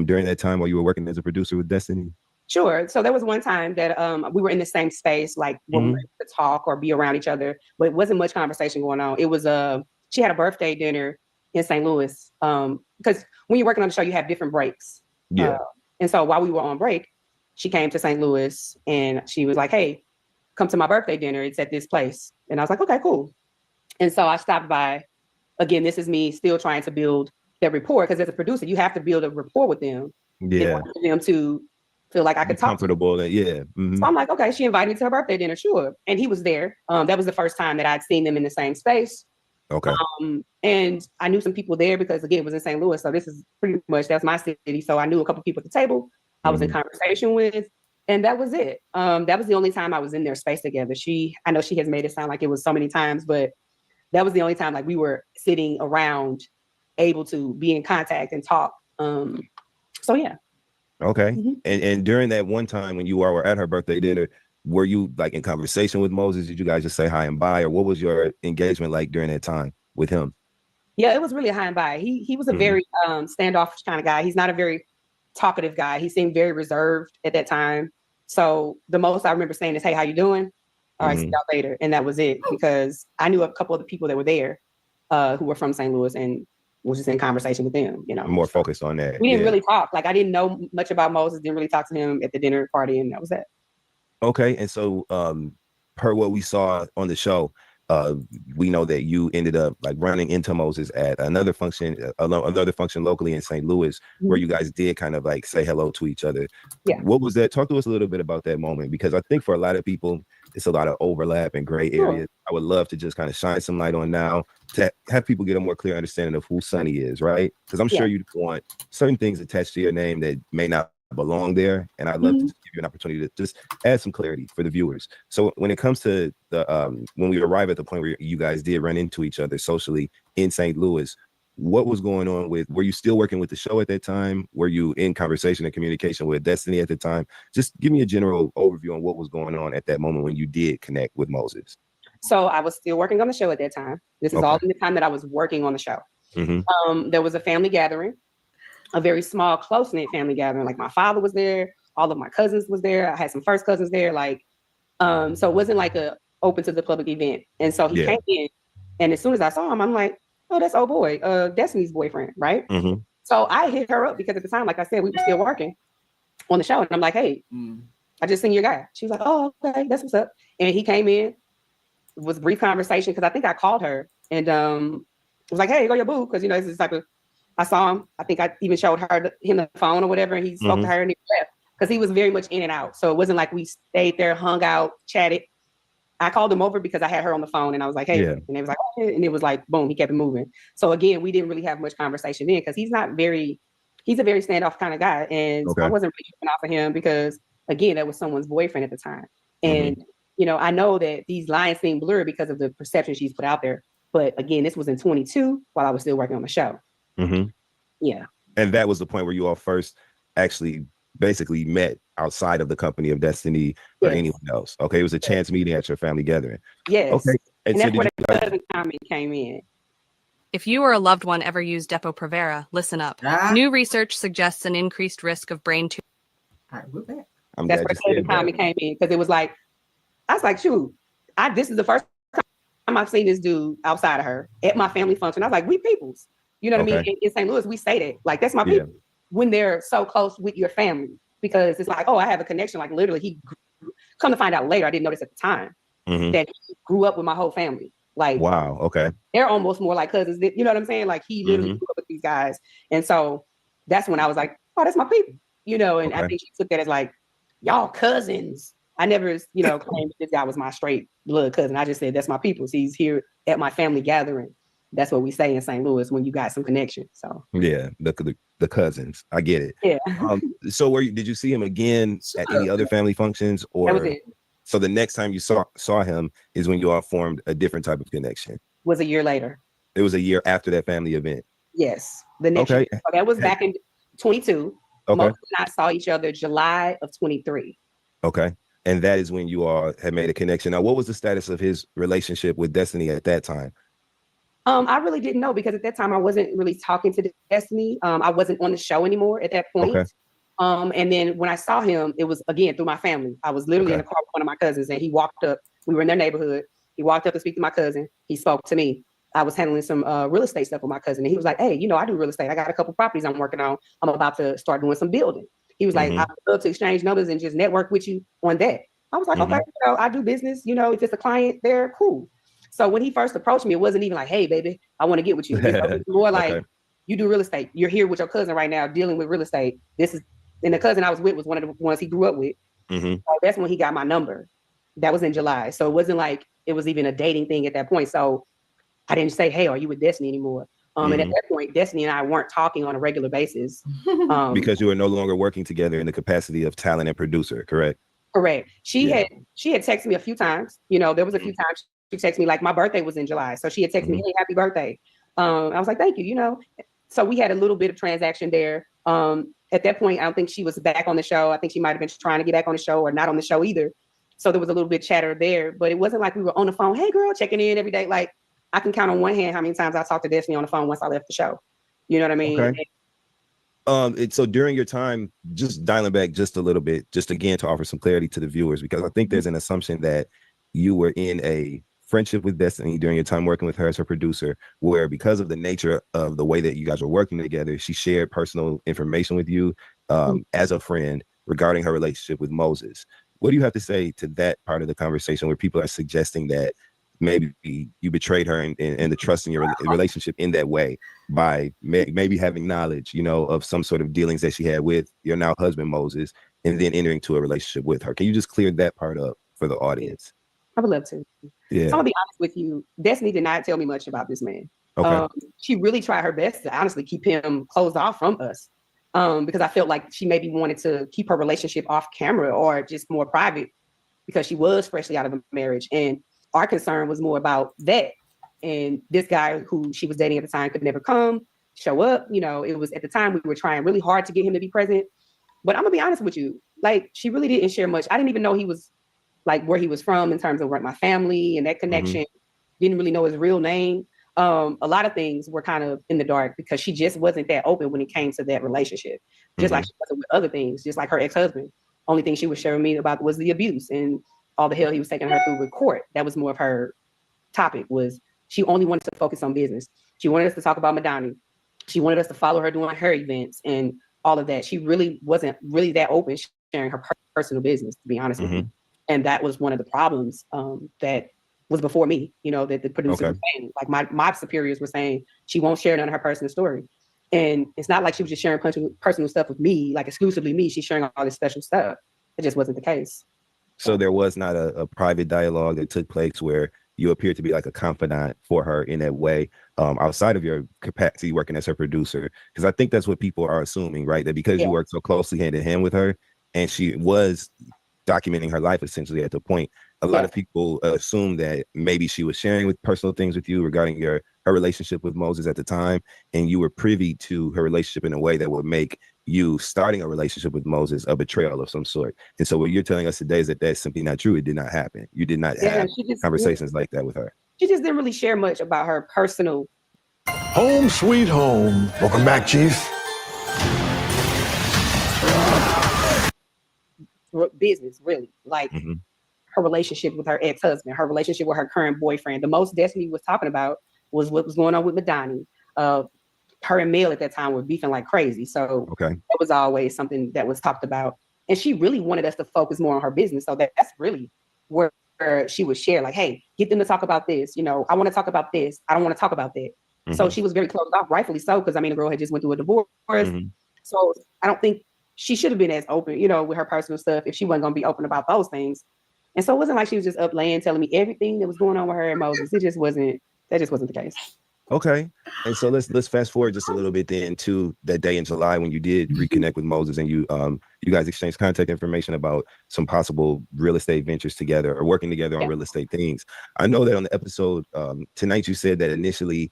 during that time while you were working as a producer with Destiny? Sure. So there was one time that we were in the same space, like when we were to talk or be around each other, but it wasn't much conversation going on. It was she had a birthday dinner in St. Louis, because when you're working on the show, you have different breaks. And so while we were on break, she came to St. Louis and she was like, "Hey, come to my birthday dinner. It's at this place." And I was like, "Okay, cool." And so I stopped by. Again, this is me still trying to build that rapport, because as a producer, you have to build a rapport with them. In order for them to feel like I could talk comfortable. So I'm like, okay, she invited me to her birthday dinner, sure. And he was there. That was the first time that I'd seen them in the same space. And I knew some people there because, again, it was in St. Louis. So this is pretty much, that's my city. So I knew a couple people at the table I was in conversation with. And that was it. That was the only time I was in their space together. I know she has made it sound like it was so many times, but that was the only time like we were sitting around, able to be in contact and talk. So yeah. Okay. And during that one time when you were at her birthday dinner, were you like in conversation with Moses? Did you guys just say hi and bye, or what was your engagement like during that time with him? Yeah, it was really hi and bye. He was a very standoffish kind of guy. He's not a very talkative guy. He seemed very reserved at that time. So the most I remember saying is, "Hey, how you doing? All right, see y'all later." And that was it, because I knew a couple of the people that were there who were from St. Louis and was just in conversation with them, you know. More focused on that. We didn't really talk. Like I didn't know much about Moses, didn't really talk to him at the dinner party, and that was it. Okay. And so per what we saw on the show, we know that you ended up like running into Moses at another function locally in St. Louis, where you guys did kind of like say hello to each other. What was that? Talk to us a little bit about that moment, because I think for a lot of people, it's a lot of overlap and gray areas. I would love to just kind of shine some light on now to have people get a more clear understanding of who Sunni is, right? Because I'm sure you want certain things attached to your name that may not belong there, and I'd love to just give you an opportunity to just add some clarity for the viewers. So when it comes to the when we arrive at the point where you guys did run into each other socially in St. Louis, what was going on were you still working with the show at that time? Were you in conversation and communication with Destiny at the time? Just give me a general overview on what was going on at that moment when you did connect with Moses. So I was still working on the show at that time. This is all in the time that I was working on the show. There was a family gathering, a very small, close-knit family gathering. Like my father was there, all of my cousins was there. I had some first cousins there. Like, so it wasn't like a open to the public event. And so he came in, and as soon as I saw him, I'm like, "Oh, that's old boy, Destiny's boyfriend, right?" So I hit her up because at the time, like I said, we were still working on the show. And I'm like, "Hey, I just seen your guy." She was like, "Oh, okay, that's what's up." And he came in, it was a brief conversation, because I think I called her and was like, "Hey, here go your boo," because you know, it's this type of, I saw him. I think I even showed him the phone or whatever, and he spoke to her and he left, because he was very much in and out. So it wasn't like we stayed there, hung out, chatted. I called him over because I had her on the phone, and I was like, "Hey," and it was like, "Oh," and it was like, boom, he kept it moving. So again, we didn't really have much conversation then, because he's a very standoff kind of guy, and I wasn't really tripping off of him because, again, that was someone's boyfriend at the time. And you know, I know that these lines seem blurred because of the perception she's put out there, but again, this was in 22 while I was still working on the show. Yeah. And that was the point where you all first actually basically met outside of the company of Destiny or anyone else. Okay. It was a chance meeting at your family gathering. Yes. Okay. And that's where the cousin comment came in. If you or a loved one ever use Depo-Provera, listen up. New research suggests an increased risk of brain tumor. All right, we're back. That's where the comment came in, because it was like, I was like, shoot, this is the first time I've seen this dude outside of her at my family function. I was like, we peoples. You know what I mean? In St. Louis, we say that. Like, that's my people. When they're so close with your family, because it's like, oh, I have a connection. Like, literally, he come to find out later, I didn't notice at the time, that he grew up with my whole family. Like, wow, okay. They're almost more like cousins. You know what I'm saying? Like, he literally grew up with these guys. And so that's when I was like, oh, that's my people. You know, and I think she took that as like, y'all cousins. I never, claimed this guy was my straight blood cousin. I just said, that's my people. So he's here at my family gathering. That's what we say in St. Louis when you got some connection. So yeah, the cousins. I get it. Yeah. So did you see him again at any other family functions, or that was it. So the next time you saw him is when you all formed a different type of connection? Was a year later. It was a year after that family event. Yes, the next year. So that was back in 22. Okay. Most and I saw each other July of 23. Okay. And that is when you all had made a connection. Now, what was the status of his relationship with Destiny at that time? I really didn't know, because at that time I wasn't really talking to Destiny. I wasn't on the show anymore at that point. Okay. And then when I saw him, it was again through my family. I was literally in the car with one of my cousins, and he walked up. We were in their neighborhood. He walked up to speak to my cousin. He spoke to me. I was handling some real estate stuff with my cousin, and he was like, "Hey, I do real estate. I got a couple properties I'm working on. I'm about to start doing some building." He was like, "I'd love to exchange numbers and just network with you on that." I was like, "Okay, I do business. If it's a client, they're cool." So when he first approached me, it wasn't even like, "Hey, baby, I want to get with you." It was more like, "You do real estate. You're here with your cousin right now, dealing with real estate. And the cousin I was with was one of the ones he grew up with. So that's when he got my number. That was in July. So it wasn't like it was even a dating thing at that point. So I didn't say, "Hey, are you with Destiny anymore?" And at that point, Destiny and I weren't talking on a regular basis. Because you were no longer working together in the capacity of talent and producer, correct? Correct. She had texted me a few times. There was a few times she texted me, like my birthday was in July. So she had texted me, "Hey, happy birthday." I was like, "Thank you," So we had a little bit of transaction there. At that point, I don't think she was back on the show. I think she might have been trying to get back on the show, or not on the show either. So there was a little bit of chatter there, but it wasn't like we were on the phone, "Hey girl," checking in every day. Like, I can count on one hand how many times I talked to Destiny on the phone once I left the show. You know what I mean? Okay. So during your time, just dialing back just a little bit, just again to offer some clarity to the viewers, because I think there's an assumption that you were in a friendship with Destiny during your time working with her as her producer, where because of the nature of the way that you guys were working together, she shared personal information with you as a friend regarding her relationship with Moses. What do you have to say to that part of the conversation where people are suggesting that maybe you betrayed her and the trust in your relationship in that way by maybe having knowledge, of some sort of dealings that she had with your now husband, Moses, and then entering into a relationship with her? Can you just clear that part up for the audience? I would love to. Yeah. So I'm gonna be honest with you. Destiny did not tell me much about this man. Okay. She really tried her best to honestly keep him closed off from us. Because I felt like she maybe wanted to keep her relationship off camera or just more private, because she was freshly out of a marriage. And our concern was more about that. And this guy who she was dating at the time could never show up. It was at the time we were trying really hard to get him to be present. But I'm gonna be honest with you, like, she really didn't share much. I didn't even know he was like where he was from in terms of my family and that connection. Didn't really know his real name. A lot of things were kind of in the dark because she just wasn't that open when it came to that relationship. Just like she wasn't with other things, just like her ex-husband. Only thing she was sharing me about was the abuse and all the hell he was taking her through with court. That was more of her topic. Was she only wanted to focus on business. She wanted us to talk about Madani. She wanted us to follow her doing her events and all of that. She really wasn't really that open sharing her personal business, to be honest with you. And that was one of the problems that was before me, that the producer was saying. Like my superiors were saying she won't share none of her personal story. And it's not like she was just sharing personal stuff with me, like exclusively me. She's sharing all this special stuff. It just wasn't the case. So there was not a private dialogue that took place where you appeared to be like a confidant for her in that way, outside of your capacity working as her producer. Because I think that's what people are assuming, right? That because you work so closely hand in hand with her, and she was documenting her life essentially at the point, a lot of people assume that maybe she was sharing with personal things with you regarding her relationship with Moses at the time, and you were privy to her relationship in a way that would make you starting a relationship with Moses a betrayal of some sort. And so what you're telling us today is that that's simply not true. It did not happen. You did not have conversations like that with her. She just didn't really share much about her personal Home sweet home. Welcome back, Chief. Business, really. Like her relationship with her ex-husband, her relationship with her current boyfriend. The most Destiny was talking about was what was going on with Madani. Her and Mel at that time were beefing like crazy. So that was always something that was talked about. And she really wanted us to focus more on her business. So that's really where she would share, like, hey, get them to talk about this. You know, I want to talk about this. I don't want to talk about that. So she was very closed off, rightfully so, because I mean, the girl had just went through a divorce. So I don't think she should have been as open, you know, with her personal stuff if she wasn't going to be open about those things. And so it wasn't like she was just up laying, telling me everything that was going on with her and Moses. That just wasn't the case. Okay. And so let's fast forward just a little bit then to that day in July when you did reconnect with Moses and you guys exchanged contact information about some possible real estate ventures together or working together on real estate things. I know that on the episode tonight you said that initially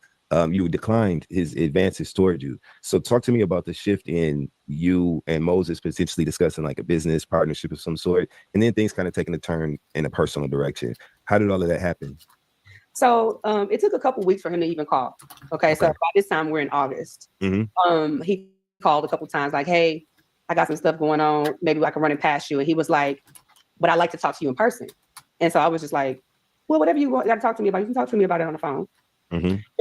you declined his advances toward you. So talk to me about the shift in you and Moses potentially discussing like a business partnership of some sort, and then things kind of taking a turn in a personal direction. How did all of that happen? So it took a couple weeks for him to even call. Okay. So by this time we're in August. He called a couple times like, hey, I got some stuff going on. Maybe I can run it past you. And he was like, but I'd like to talk to you in person. And so I was just like, well, whatever you got to talk to me about, you can talk to me about it on the phone. So,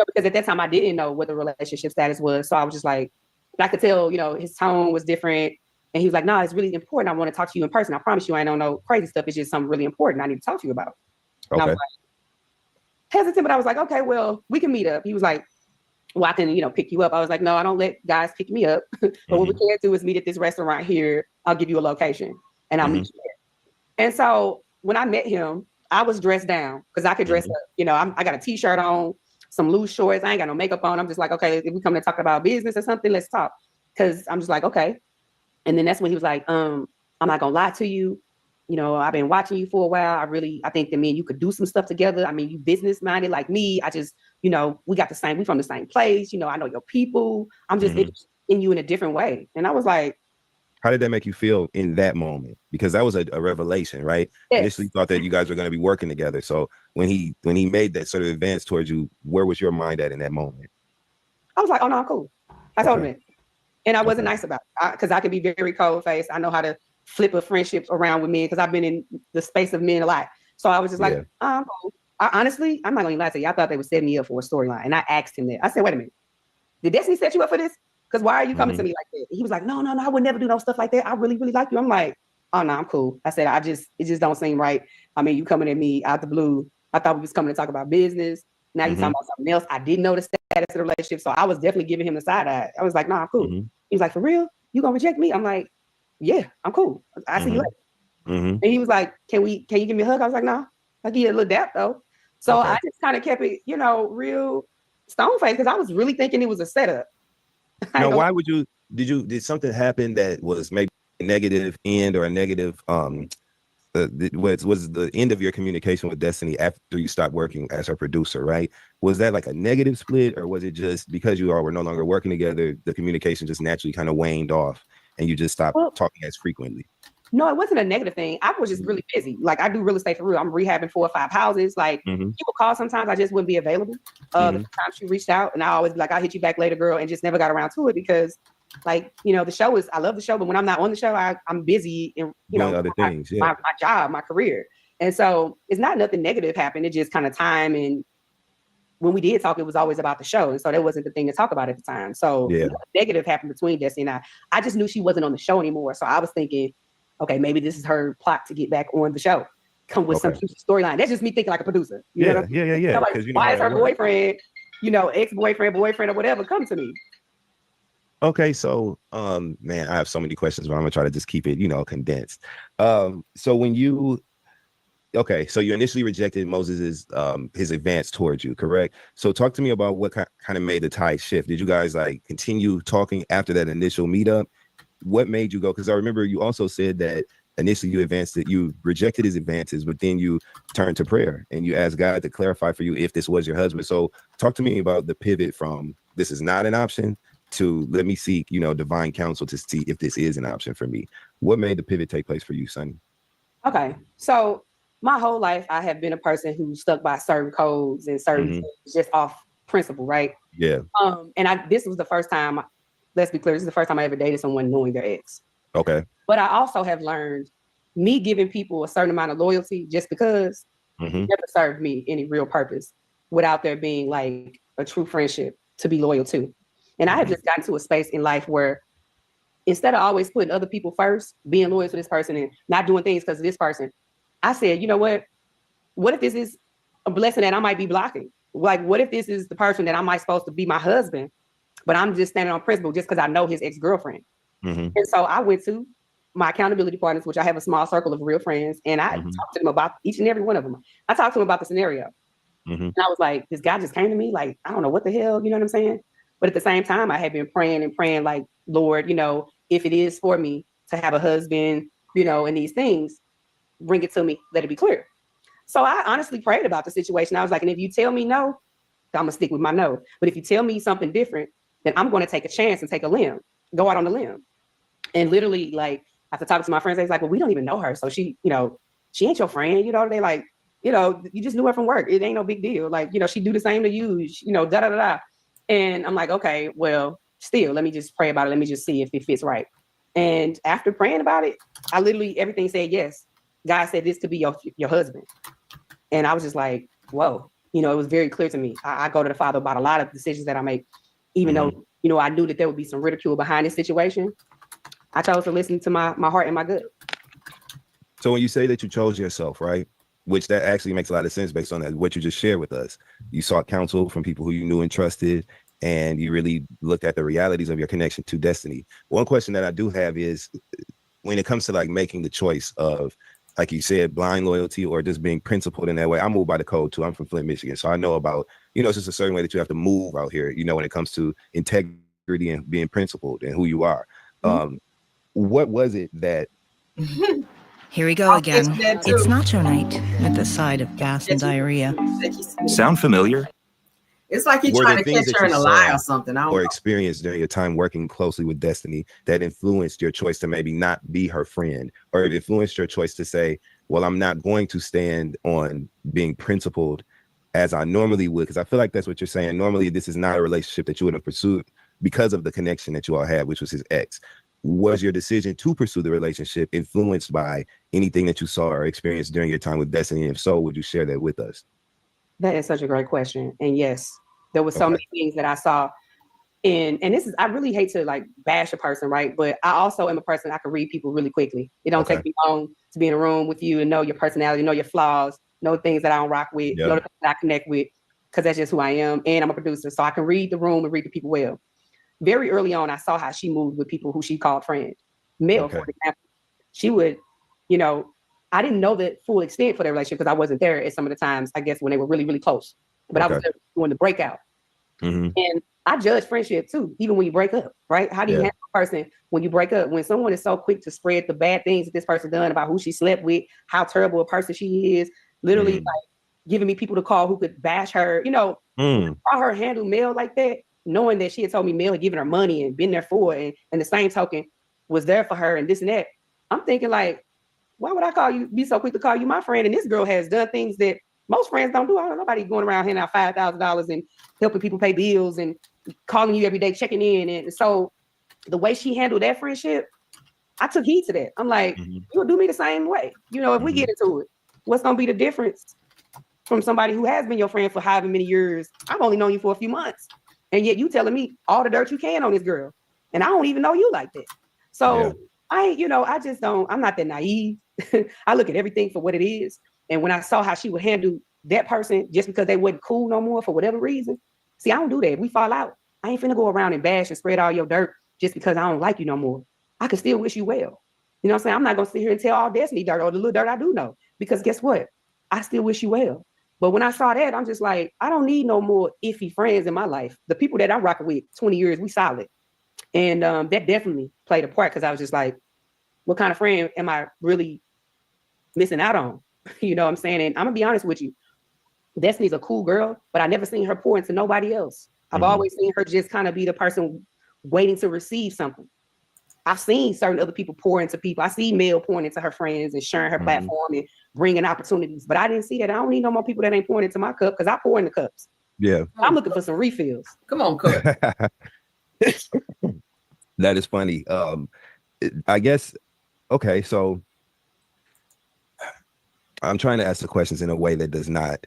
because at that time I didn't know what the relationship status was. So I was just like, I could tell, you know, his tone was different. And he was like, no, it's really important. I want to talk to you in person. I promise you, I don't know crazy stuff. It's just something really important I need to talk to you about. And I was like, hesitant, but I was like, okay, well, we can meet up. He was like, well, I can, you know, pick you up. I was like, no, I don't let guys pick me up. But what we can do is meet at this restaurant here. I'll give you a location and I'll meet you there. And so when I met him, I was dressed down because I could dress up. You know, I got a t-shirt on, some loose shorts. I ain't got no makeup on. I'm just like, okay, if we come to talk about business or something, let's talk. Because I'm just like, okay. And then that's when he was like, I'm not gonna lie to you. You know, I've been watching you for a while. I think that me and you could do some stuff together. I mean, you business minded like me. I just, you know, we from the same place. You know, I know your people. I'm just interested in you in a different way. And I was like, how did that make you feel in that moment? Because that was a revelation, right? Yes. Initially thought that you guys were going to be working together. So when he made that sort of advance towards you, where was your mind at in that moment? I was like, oh no, I'm cool. I told him it. And I wasn't nice about it because I could be very cold faced. I know how to flip a friendship around with men because I've been in the space of men a lot. So I was just like, I'm cool. Honestly, I'm not going to lie to you. I thought they would set me up for a storyline. And I asked him that. I said, wait a minute. Did Destiny set you up for this? Because why are you coming to me like that? He was like, no, I would never do no stuff like that. I really, really like you. I'm like, oh no, I'm cool. I said, it just don't seem right. I mean, you coming at me out the blue. I thought we was coming to talk about business. Now you talking about something else. I didn't know the status of the relationship. So I was definitely giving him the side eye. I was like, no, I'm cool. He was like, for real? You gonna reject me? I'm like, yeah, I'm cool. I see you later. And he was like, can you give me a hug? I was like, no. I'll give you a little dap though. So I just kind of kept it, you know, real stone face because I was really thinking it was a setup. Now, why would you? Did something happen that was maybe a negative end or a negative? Was the end of your communication with Destiny after you stopped working as her producer? Right? Was that like a negative split, or was it just because you all were no longer working together, the communication just naturally kind of waned off, and you just stopped talking as frequently? No, it wasn't a negative thing. I was just really busy. Like I do real estate for real. I'm rehabbing 4 or 5 houses. Like people call sometimes, I just wouldn't be available. The time she reached out, and I always be like, I'll hit you back later, girl, and just never got around to it because, like, you know, I love the show, but when I'm not on the show, I'm busy in doing other things, my job, my career, and so it's not nothing negative happened. It just kind of time, and when we did talk, it was always about the show, and so that wasn't the thing to talk about at the time. So nothing negative happened between Destiny and I. I just knew she wasn't on the show anymore, so I was thinking, okay, maybe this is her plot to get back on the show. Come with some storyline. That's just me thinking like a producer. You know what I mean? Yeah. Like, why is her boyfriend, you know, ex-boyfriend, boyfriend, or whatever, come to me? Okay, so man, I have so many questions, but I'm gonna try to just keep it, you know, condensed. So when you initially rejected Moses's his advance towards you, correct? So talk to me about what kind of made the tide shift. Did you guys like continue talking after that initial meetup? What made you go? Because I remember you also said that initially you rejected his advances, but then you turned to prayer and you asked God to clarify for you if this was your husband. So talk to me about the pivot from this is not an option to let me seek, you know, divine counsel to see if this is an option for me. What made the pivot take place for you, Sunny? Okay, so my whole life I have been a person who stuck by certain codes and certain things just off principle, right? Yeah. And this was the first time, let's be clear, this is the first time I ever dated someone knowing their ex. Okay. But I also have learned me giving people a certain amount of loyalty just because never served me any real purpose without there being like a true friendship to be loyal to. And I have just gotten to a space in life where instead of always putting other people first, being loyal to this person and not doing things because of this person, I said, you know what? What if this is a blessing that I might be blocking? Like, what if this is the person that I might supposed to be my husband, but I'm just standing on principle just because I know his ex-girlfriend. And so I went to my accountability partners, which I have a small circle of real friends, and I talked to them about each and every one of them. I talked to them about the scenario. And I was like, this guy just came to me, like, I don't know what the hell, you know what I'm saying? But at the same time, I had been praying, like, Lord, you know, if it is for me to have a husband, you know, and these things, bring it to me, let it be clear. So I honestly prayed about the situation. I was like, and if you tell me no, I'm gonna stick with my no. But if you tell me something different, then I'm gonna take a chance and take a limb, go out on the limb. And literally, like, after talking to my friends, they was like, well, we don't even know her. So she, you know, she ain't your friend, you know, they like, you know, you just knew her from work. It ain't no big deal. Like, you know, she do the same to you, you know, da da da da. And I'm like, okay, well, still, let me just pray about it. Let me just see if it fits right. And after praying about it, I literally, everything said yes. God said this could be your husband. And I was just like, whoa, you know, it was very clear to me. I go to the Father about a lot of decisions that I make, even though, you know, I knew that there would be some ridicule behind this situation. I chose to listen to my heart and my gut. So when you say that you chose yourself, right? Which that actually makes a lot of sense based on what you just shared with us. You sought counsel from people who you knew and trusted, and you really looked at the realities of your connection to destiny. One question that I do have is when it comes to like making the choice of, like you said, blind loyalty or just being principled in that way. I move by the code too. I'm from Flint, Michigan. So I know about, you know, it's just a certain way that you have to move out here, you know, when it comes to integrity and being principled and who you are. What was it that... Here we go again. It's nacho night with a side of gas and diarrhea. Sound familiar? It's like he's trying to catch her in a lie or something. Or experienced during your time working closely with Destiny that influenced your choice to maybe not be her friend, or it influenced your choice to say, well, I'm not going to stand on being principled as I normally would, because I feel like that's what you're saying. Normally, this is not a relationship that you would have pursued because of the connection that you all had, which was his ex. Was your decision to pursue the relationship influenced by anything that you saw or experienced during your time with Destiny? And if so, would you share that with us? That is such a great question. And yes, there was so many things that I saw. And this is, I really hate to like bash a person, right? But I also am a person, I can read people really quickly. It don't take me long to be in a room with you and know your personality, know your flaws, know things that I don't rock with, know the things that I connect with, because that's just who I am. And I'm a producer, so I can read the room and read the people well. Very early on, I saw how she moved with people who she called friends. Male, for example. She would, you know, I didn't know the full extent for their relationship because I wasn't there at some of the times, I guess, when they were really, really close. But I was there doing the breakout. And I judge friendship too, even when you break up, right? How do you handle a person when you break up? When someone is so quick to spread the bad things that this person done about who she slept with, how terrible a person she is, literally like giving me people to call who could bash her, you know, how her handle Mel like that, knowing that she had told me Mel had given her money and been there for her, and the same token was there for her and this and that. I'm thinking like, why would I be so quick to call you my friend? And this girl has done things that most friends don't do. I don't know nobody going around handing out $5,000 and helping people pay bills and calling you every day, checking in. And so the way she handled that friendship, I took heed to that. I'm like, you'll do me the same way. You know, if we get into it, what's going to be the difference from somebody who has been your friend for however many years? I've only known you for a few months. And yet you telling me all the dirt you can on this girl. And I don't even know you like that. So I just don't, I'm not that naive. I look at everything for what it is. And when I saw how she would handle that person just because they wasn't cool no more for whatever reason, see, I don't do that. If we fall out, I ain't finna go around and bash and spread all your dirt just because I don't like you no more. I can still wish you well. You know what I'm saying? I'm not gonna sit here and tell all Destiny dirt or the little dirt I do know, because guess what? I still wish you well. But when I saw that, I'm just like, I don't need no more iffy friends in my life. The people that I'm rocking with 20 years, we solid. And that definitely played a part, because I was just like, what kind of friend am I really missing out on? You know what I'm saying? And I'm gonna be honest with you. Destiny's a cool girl, but I never seen her pour into nobody else. I've always seen her just kind of be the person waiting to receive something. I've seen certain other people pour into people. I see Mel pouring into her friends and sharing her platform and bringing opportunities, but I didn't see that. I don't need no more people that ain't pouring into my cup, because I pour in the cups. Yeah. I'm looking for some refills. Come on, cook. That is funny. I guess, okay, so I'm trying to ask the questions in a way that does not,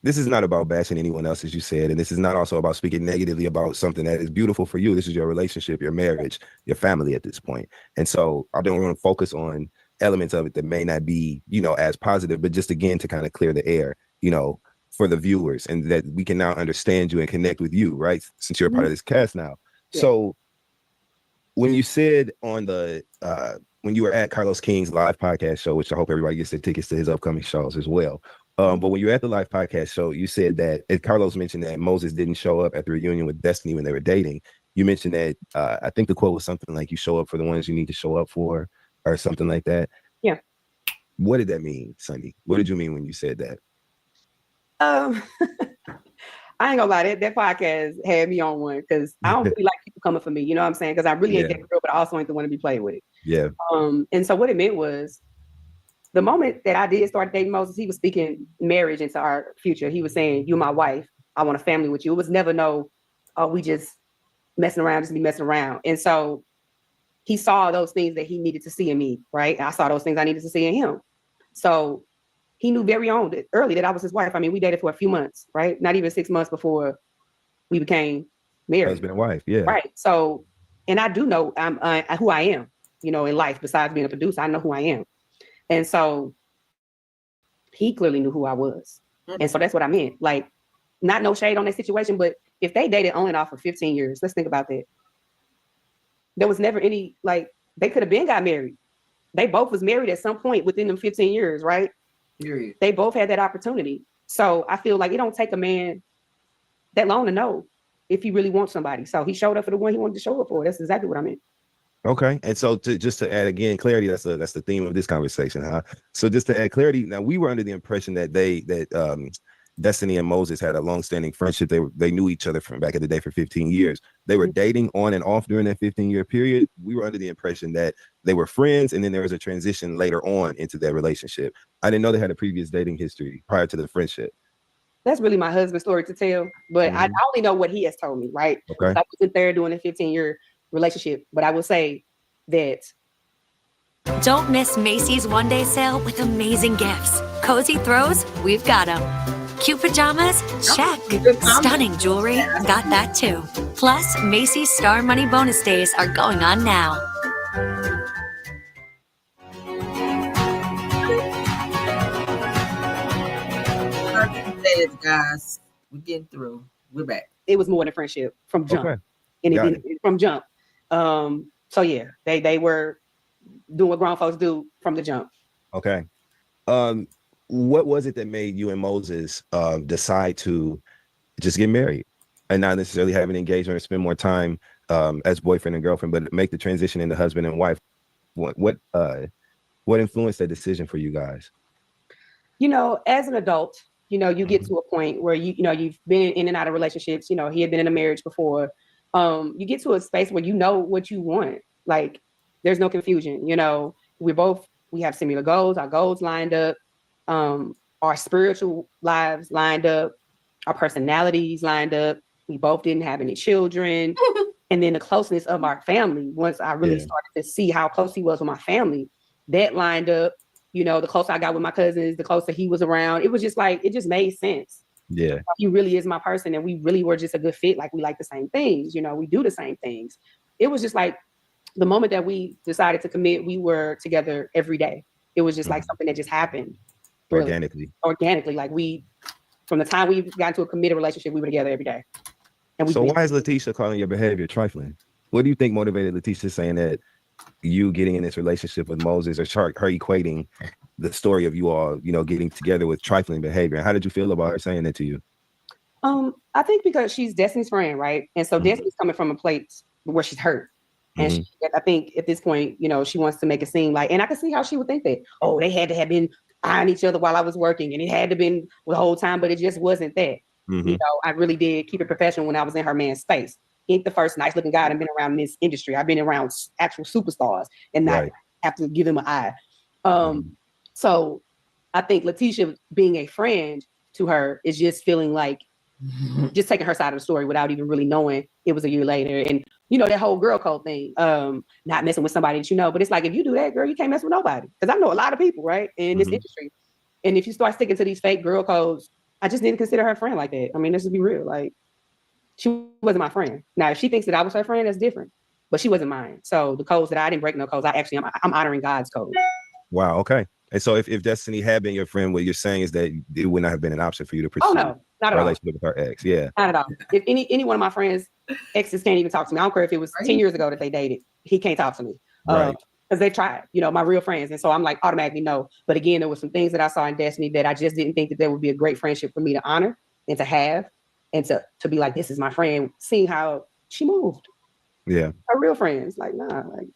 this is not about bashing anyone else, as you said, and this is not also about speaking negatively about something that is beautiful for you. This is your relationship, your marriage, your family at this point. And so I don't want to focus on elements of it that may not be, you know, as positive, but just again, to kind of clear the air, you know, for the viewers, and that we can now understand you and connect with you, right? Since you're a part of this cast now. Yeah. So when you said on the, when you were at Carlos King's live podcast show, which I hope everybody gets their tickets to his upcoming shows as well. But when you were at the live podcast show, you said that, and Carlos mentioned that Moses didn't show up at the reunion with Destiny when they were dating. You mentioned that, I think the quote was something like, you show up for the ones you need to show up for, or something like that. Yeah. What did that mean, Sunny? What did you mean when you said that? I ain't gonna lie, that podcast had me on one, because I don't really like people coming for me, you know what I'm saying? Because I really ain't that girl, but I also ain't the one to be played with. Yeah. And so what it meant was, the moment that I did start dating Moses, he was speaking marriage into our future. He was saying, "You're my wife. I want a family with you." It was never no, "Oh, we just messing around, just be messing around." And so he saw those things that he needed to see in me, right? And I saw those things I needed to see in him. So he knew very early that I was his wife. I mean, we dated for a few months, right? Not even 6 months before we became married. Husband and wife, yeah. Right. So, and I do know I'm who I am, you know, in life. Besides being a producer, I know who I am. And so he clearly knew who I was. And so that's what I meant. Like, not no shade on that situation, but if they dated on and off for 15 years, let's think about that. There was never any, like, they could have been got married. They both was married at some point within them 15 years, right? Period. They both had that opportunity. So I feel like it don't take a man that long to know if he really wants somebody. So he showed up for the one he wanted to show up for. That's exactly what I meant. Okay. And so just to add again clarity, that's the theme of this conversation, huh? So just to add clarity, now we were under the impression that Destiny and Moses had a long-standing friendship. They knew each other from back in the day for 15 years. They were dating on and off during that 15-year period. We were under the impression that they were friends, and then there was a transition later on into their relationship. I didn't know they had a previous dating history prior to the friendship. That's really my husband's story to tell, but I only know what he has told me, right? Okay. I wasn't there doing a 15-year relationship, but I will say that. Don't miss Macy's one-day sale with amazing gifts. Cozy throws, we've got them. Cute pajamas? Check. Stunning jewelry? Got that too. Plus, Macy's Star Money bonus days are going on now. Guys, we're getting through. We're back. It was more than friendship from jump. Okay. And from jump. So yeah, they were doing what grown folks do from the jump. Okay. What was it that made you and Moses decide to just get married and not necessarily have an engagement or spend more time as boyfriend and girlfriend, but make the transition into husband and wife? What influenced that decision for you guys? You know, as an adult, you know, you get to a point where you've been in and out of relationships. You know, he had been in a marriage before. You get to a space where you know what you want. Like, there's no confusion. You know, we have similar goals. Our goals lined up. Our spiritual lives lined up. Our personalities lined up. We both didn't have any children. And then the closeness of our family, once I really started to see how close he was with my family, that lined up. You know, the closer I got with my cousins, the closer he was around. It was just like, it just made sense. Yeah. He really is my person, and we really were just a good fit. Like, we like the same things, you know, we do the same things. It was just like the moment that we decided to commit, we were together every day. It was just like something that just happened. Really. Organically. Like, from the time we got into a committed relationship, we were together every day. And so why is Letitia calling your behavior trifling? What do you think motivated Letitia saying that you getting in this relationship with Moses, or her equating the story of you all, you know, getting together with trifling behavior? And how did you feel about her saying that to you? I think because she's Destiny's friend, right? And so Destiny's coming from a place where she's hurt. And I think at this point, you know, she wants to make it seem like, and I can see how she would think that, oh, they had to have been eyeing each other while I was working, and it had to have been the whole time, but it just wasn't that. You know, I really did keep it professional when I was in her man's space. He ain't the first nice looking guy I've been around in this industry. I've been around actual superstars and not have to give him an eye. So I think Letitia being a friend to her is just feeling like just taking her side of the story without even really knowing it was a year later. And, you know, that whole girl code thing, not messing with somebody that you know. But it's like, if you do that, girl, you can't mess with nobody. Because I know a lot of people, right, in this industry. And if you start sticking to these fake girl codes, I just didn't consider her a friend like that. I mean, let's just be real. Like, she wasn't my friend. Now, if she thinks that I was her friend, that's different. But she wasn't mine. So the codes that I didn't break no codes, I'm honoring God's code. Wow. Okay. And so if Destiny had been your friend, what you're saying is that it would not have been an option for you to pursue not at all. relationship with her ex. Yeah. Not at all. If any one of my friends' exes can't even talk to me. I don't care if it was 10 years ago that they dated. He can't talk to me. Right. Because they tried, you know, my real friends. And so I'm like automatically no. But again, there was some things that I saw in Destiny that I just didn't think that there would be a great friendship for me to honor and to have and to be like, this is my friend, seeing how she moved. Yeah. Her real friends. Like, nah, like.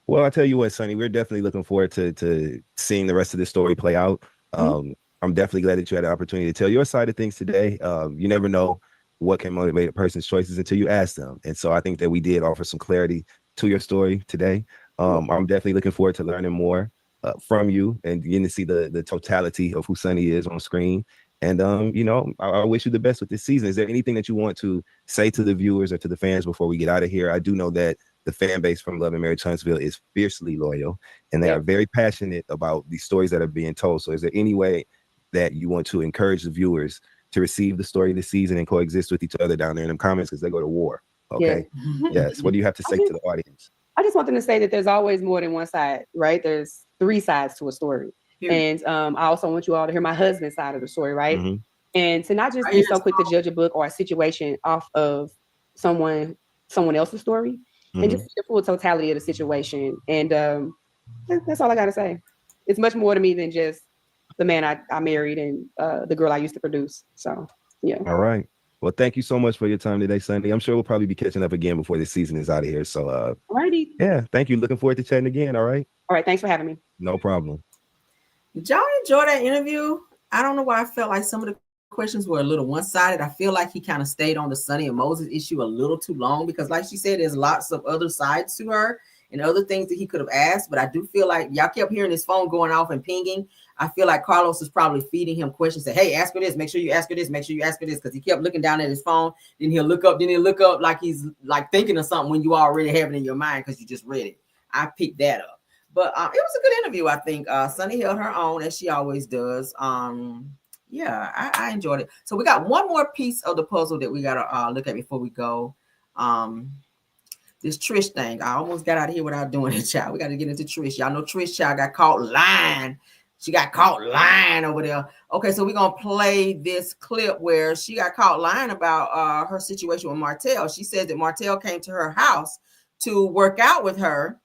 Well, I tell you what, Sunny, we're definitely looking forward to seeing the rest of this story play out. I'm definitely glad that you had the opportunity to tell your side of things today. You never know what can motivate a person's choices until you ask them. And so I think that we did offer some clarity to your story today. I'm definitely looking forward to learning more from you and getting to see the totality of who Sunny is on screen. And, you know, I wish you the best with this season. Is there anything that you want to say to the viewers or to the fans before we get out of here? I do know that the fan base from Love and Marriage Huntsville is fiercely loyal, and they are very passionate about the stories that are being told. So is there any way that you want to encourage the viewers to receive the story this season and coexist with each other down there in them comments, because they go to war? Okay. Yes. What do you have to say to the audience? I just want them to say that there's always more than one side, right? There's 3 sides to a story. And I also want you all to hear my husband's side of the story, right? And to not just be so quick to judge a book or a situation off of someone else's story, and just see the full totality of the situation. And that's all I got to say. It's much more to me than just the man I married and the girl I used to produce. So, yeah. All right. Well, thank you so much for your time today, Sunday. I'm sure we'll probably be catching up again before this season is out of here. So, alrighty. Yeah, thank you. Looking forward to chatting again. All right. All right. Thanks for having me. No problem. Did y'all enjoy that interview? I don't know why I felt like some of the questions were a little one-sided. I feel like he kind of stayed on the Sunny and Moses issue a little too long, because like she said, there's lots of other sides to her and other things that he could have asked. But I do feel like y'all kept hearing his phone going off and pinging. I feel like Carlos is probably feeding him questions. Say, hey, ask her this. Make sure you ask her this. Make sure you ask her this. Because he kept looking down at his phone. Then he'll look up. Then he'll look up like he's like thinking of something when you already have it in your mind because you just read it. I picked that up. But it was a good interview, I think. Sunny held her own, as she always does. Yeah, I enjoyed it. So we got one more piece of the puzzle that we got to look at before we go. This Trish thing. I almost got out of here without doing it, child. We got to get into Trish. Y'all know Trish, child, got caught lying. She got caught lying over there. Okay, so we're going to play this clip where she got caught lying about her situation with Martell. She says that Martell came to her house to work out with her.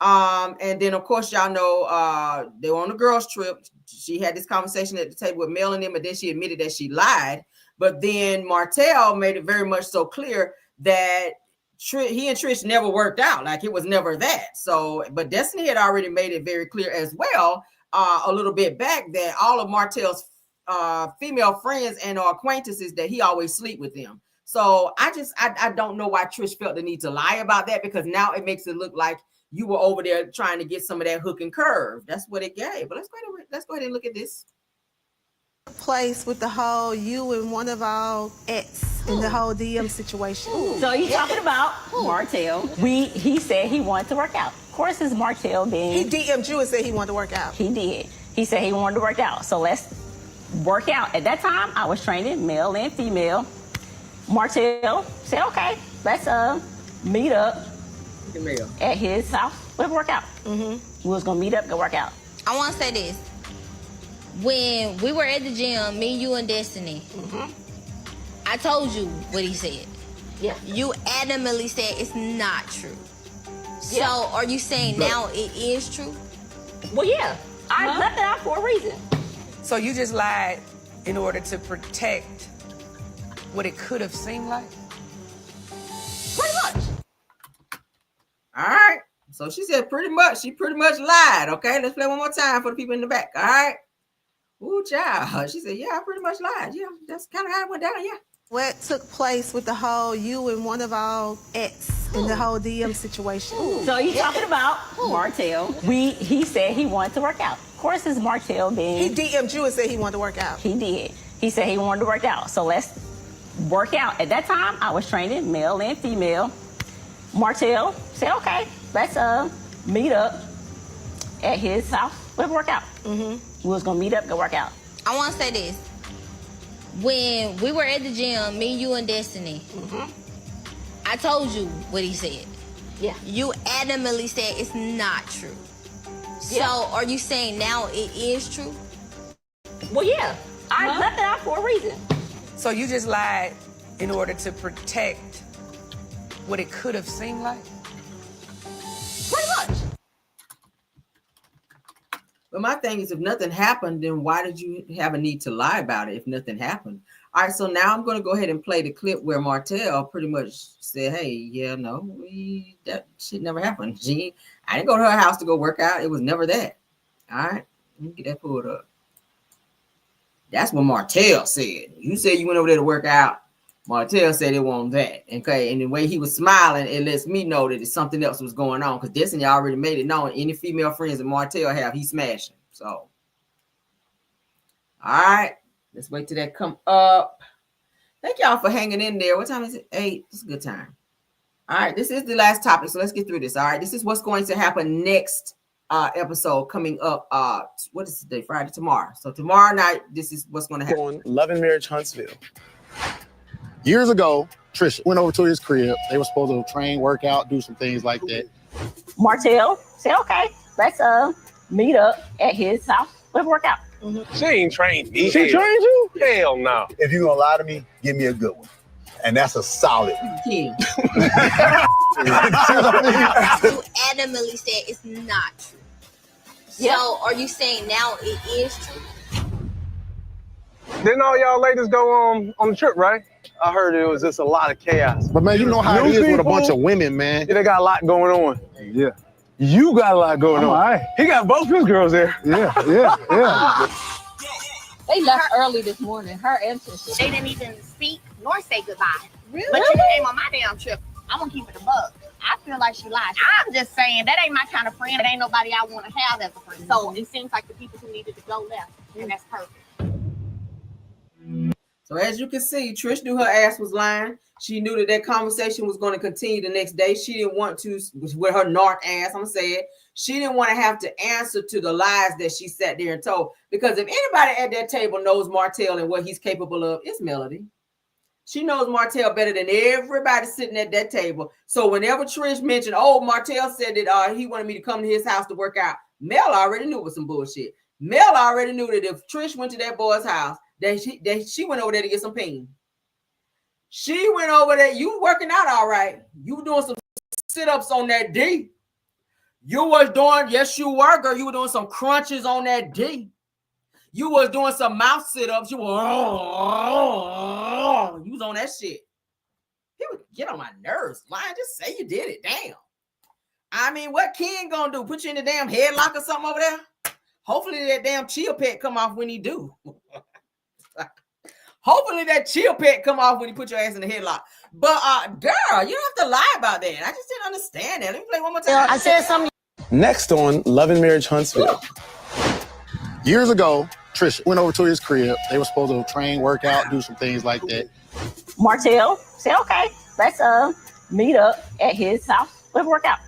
And then, of course, y'all know they were on a girls' trip. She had this conversation at the table with Mel and them, and then she admitted that she lied. But then Martell made it very much so clear that he and Trish never worked out. Like, it was never that. So, but Destiny had already made it very clear as well a little bit back that all of Martell's female friends and acquaintances, that he always sleep with them. So I don't know why Trish felt the need to lie about that, because now it makes it look like you were over there trying to get some of that hook and curve. That's what it gave. But let's go ahead and look at this. Place with the whole you and one of our ex in the whole DM situation. So you talking about Martell? He said he wanted to work out. Of course, it's Martell being. He DM'd you and said he wanted to work out. He did. He said he wanted to work out. So let's work out. At that time, I was training male and female. Martell said, "Okay, let's meet up at his house. Let's work out." We was gonna meet up, go work out. I want to say this. When we were at the gym, me, you, and Destiny, I told you what he said. Yeah. You adamantly said it's not true. Yeah. So are you saying now it is true? Well, yeah. I left it out for a reason. So you just lied in order to protect what it could have seemed like? Pretty much. All right. So she said pretty much. She pretty much lied. Okay, let's play one more time for the people in the back. All right. Ooh, child. She said, yeah, I pretty much lied. Yeah, that's kind of how it went down. Yeah. What took place with the whole you and one of our ex in the whole DM situation? So you talking about Martell? He said he wanted to work out. Of course, it's Martell being. He DM'd you and said he wanted to work out. He did. He said he wanted to work out. So let's work out. At that time, I was training male and female. Martell said, okay, let's meet up at his house. Let's work out. We was gonna meet up, go work out. I want to say this. When we were at the gym, me, you, and Destiny, I told you what he said. Yeah. You adamantly said it's not true. Yeah. So are you saying now it is true? Well, yeah. I left it out for a reason. So you just lied in order to protect what it could have seemed like? Pretty much. But my thing is, if nothing happened, then why did you have a need to lie about it if nothing happened? All right, so now I'm going to go ahead and play the clip where Martell pretty much said, hey, yeah, no, that shit never happened. I didn't go to her house to go work out. It was never that. All right, let me get that pulled up. That's what Martell said. You said you went over there to work out. Martell said it wasn't that. Okay, and the way he was smiling, it lets me know that something else was going on, because Destiny already made it known. Any female friends that Martell have, he's smashing. So, all right, let's wait till that come up. Thank y'all for hanging in there. What time is it? 8. It's a good time. All right, this is the last topic, so let's get through this. All right, this is what's going to happen next episode coming up. What is today? Friday, tomorrow. So tomorrow night, this is what's going to happen. On Love and Marriage Huntsville. Years ago, Trisha went over to his crib. They were supposed to train, work out, do some things like that. Martell said, okay, let's meet up at his house. Let's work out. She ain't trained me. She trained you? Hell no. If you're going to lie to me, give me a good one. And that's a solid. You adamantly said it's not true. So are you saying now it is true? Didn't all y'all ladies go on the trip, right? I heard it was just a lot of chaos. But man, you know how it is with a bunch of women, man. Yeah, they got a lot going on. Yeah. You got a lot going on. Right. He got both his girls there. Yeah. They left early this morning. Her and Trisha. They didn't even speak nor say goodbye. Really? But you came on my damn trip. I'm gonna keep it a bug. I feel like she lied. I'm just saying that ain't my kind of friend. It ain't nobody I want to have as a friend. So it seems like the people who needed to go left, and that's perfect. So as you can see, Trish knew her ass was lying. She knew that conversation was going to continue the next day. She didn't want to, with her narc ass, I'm going to say it. She didn't want to have to answer to the lies that she sat there and told. Because if anybody at that table knows Martell and what he's capable of, it's Melody. She knows Martell better than everybody sitting at that table. So whenever Trish mentioned, oh, Martell said that he wanted me to come to his house to work out, Mel already knew it was some bullshit. Mel already knew that if Trish went to that boy's house, that she went over there to get some ping. She went over there. You working out all right. You doing some sit-ups on that D. You was doing, yes, you were, girl. You were doing some crunches on that D. You was doing some mouth sit-ups. You was on that shit. He would get on my nerves. Lying, just say you did it. Damn. I mean, what Ken gonna do? Put you in the damn headlock or something over there? Hopefully that damn chill pad come off when he do. Hopefully that chill pad come off when he put your ass in the headlock. But girl, you don't have to lie about that. I just didn't understand that. Let me play one more time. I said something. Next on Love and Marriage Huntsville. Years ago, Trisha went over to his crib. They were supposed to train, work out, do some things like that. Martell said, okay, let's meet up at his house. Let's work out.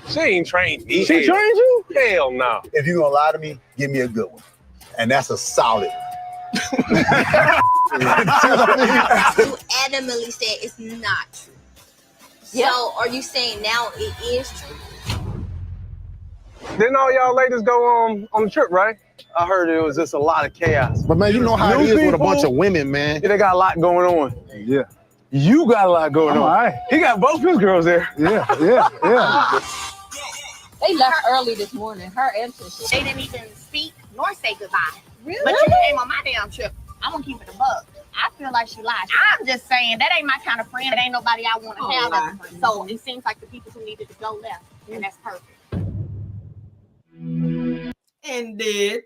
She ain't trained me. She trained you? Hell no. If you're going to lie to me, give me a good one. And that's a solid. You adamantly said it's not true. So are you saying now it is true? Didn't all y'all ladies go on the trip, right? I heard it was just a lot of chaos. But man, you know how it is with a bunch of women, man. Yeah, they got a lot going on. Yeah. You got a lot going on. Right. He got both his girls there. Yeah. They left early this morning. Her and Trisha. They didn't even speak nor say goodbye. Really? But you came on my damn trip. I'm gonna keep it a bug. I feel like she lied. I'm just saying that ain't my kind of friend. It ain't nobody I want to have as a friend. So it seems like the people who needed to go left, and that's perfect. And did.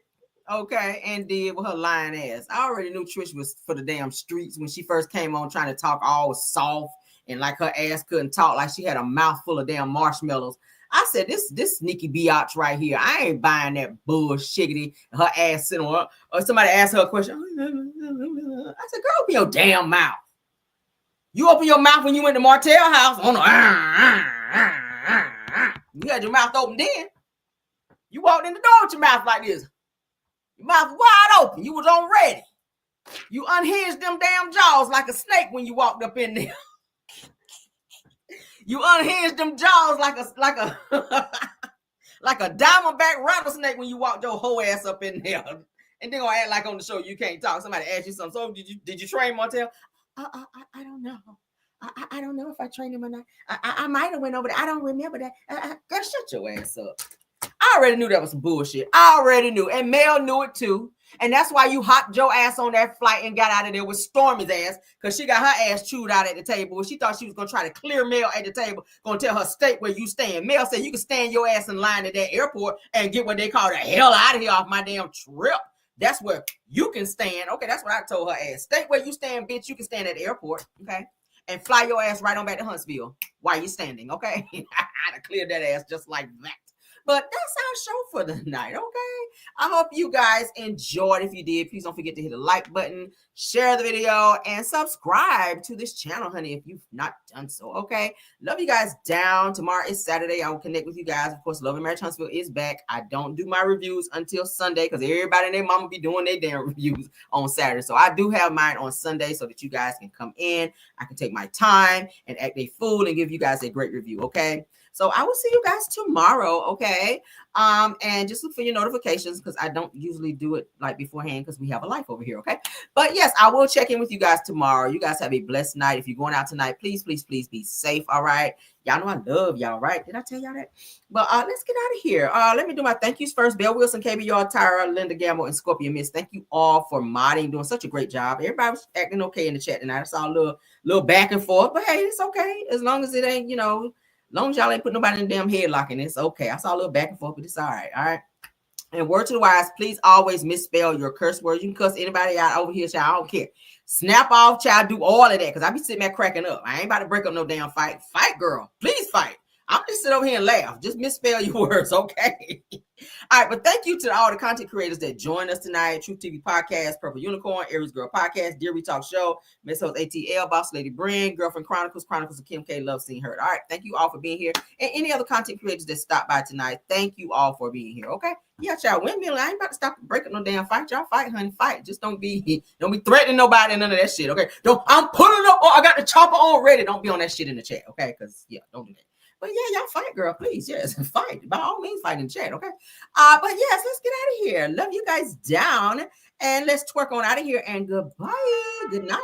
Okay, and did with her lying ass. I already knew Trish was for the damn streets when she first came on trying to talk all soft and like her ass couldn't talk, like she had a mouthful of damn marshmallows. I said, this sneaky biatch right here, I ain't buying that bullshiggity. Her ass sitting on her, or somebody asked her a question. I said, girl, open your damn mouth. You open your mouth when you went to Martell house on you had your mouth open then. You walked in the door with your mouth like this. Your mouth wide open. You was on ready. You unhinged them damn jaws like a snake when you walked up in there. You unhinged them jaws like a like a diamondback rattlesnake when you walked your whole ass up in there. And then gonna act like on the show you can't talk. Somebody asked you something. So did you train Martell? I don't know. I don't know if I trained him or not. I might have went over there. I don't remember that. Girl, shut your ass up. I already knew that was some bullshit. I already knew. And Mel knew it too. And that's why you hopped your ass on that flight and got out of there with Stormy's ass, because she got her ass chewed out at the table. She thought she was going to try to clear Mel at the table, going to tell her state where you stand. Mel said you can stand your ass in line at that airport and get what they call the hell out of here off my damn trip. That's where you can stand. Okay, that's what I told her ass. State where you stand, bitch. You can stand at the airport, okay? And fly your ass right on back to Huntsville while you're standing, okay? I'd have cleared that ass just like that. But that's our show for the night, okay? I hope you guys enjoyed. If you did, please don't forget to hit the like button, share the video, and subscribe to this channel, honey, if you've not done so, okay? Love you guys down. Tomorrow is Saturday. I will connect with you guys. Of course, Love and Marriage Huntsville is back. I don't do my reviews until Sunday because everybody and their mama be doing their damn reviews on Saturday. So I do have mine on Sunday so that you guys can come in. I can take my time and act a fool and give you guys a great review, okay? So I will see you guys tomorrow, okay? And just look for your notifications because I don't usually do it like beforehand because we have a life over here, okay? But yes, I will check in with you guys tomorrow. You guys have a blessed night. If you're going out tonight, please, please, please be safe, all right? Y'all know I love y'all, right? Did I tell y'all that? But let's get out of here. Let me do my thank yous first. Belle Wilson, KB Yard, Tyra, Linda Gamble, and Scorpion Miss. Thank you all for modding, doing such a great job. Everybody was acting okay in the chat tonight. I saw a little back and forth, but hey, it's okay. As long as it ain't, you know, long as y'all ain't put nobody in the damn headlock, and it's okay. I saw a little back and forth, but it's all right. All right. And word to the wise, please always misspell your curse words. You can cuss anybody out over here, child. I don't care. Snap off, child. Do all of that because I be sitting there cracking up. I ain't about to break up no damn fight. Fight, girl. Please fight. I'm just sit over here and laugh. Just misspell your words, okay? All right, but thank you to all the content creators that joined us tonight. Truth TV Podcast, Purple Unicorn, Aries Girl Podcast, Dear We Talk Show, Miss Host ATL, Boss Lady Bryn, Girlfriend Chronicles, Chronicles of Kim K, Love Seen Heard. All right, thank you all for being here. And any other content creators that stopped by tonight, thank you all for being here, okay? Yeah, y'all, windmill. I ain't about to stop breaking no damn fight. Y'all fight, honey, fight. Just don't be threatening nobody, none of that shit, okay? I'm pulling up, I got the chopper on ready. Don't be on that shit in the chat, okay? Because, yeah, don't do that. But yeah, y'all fight, girl, please. Yes, fight. By all means, fight in the chat, okay? But yes, let's get out of here. Love you guys down. And let's twerk on out of here. And goodbye. Good night.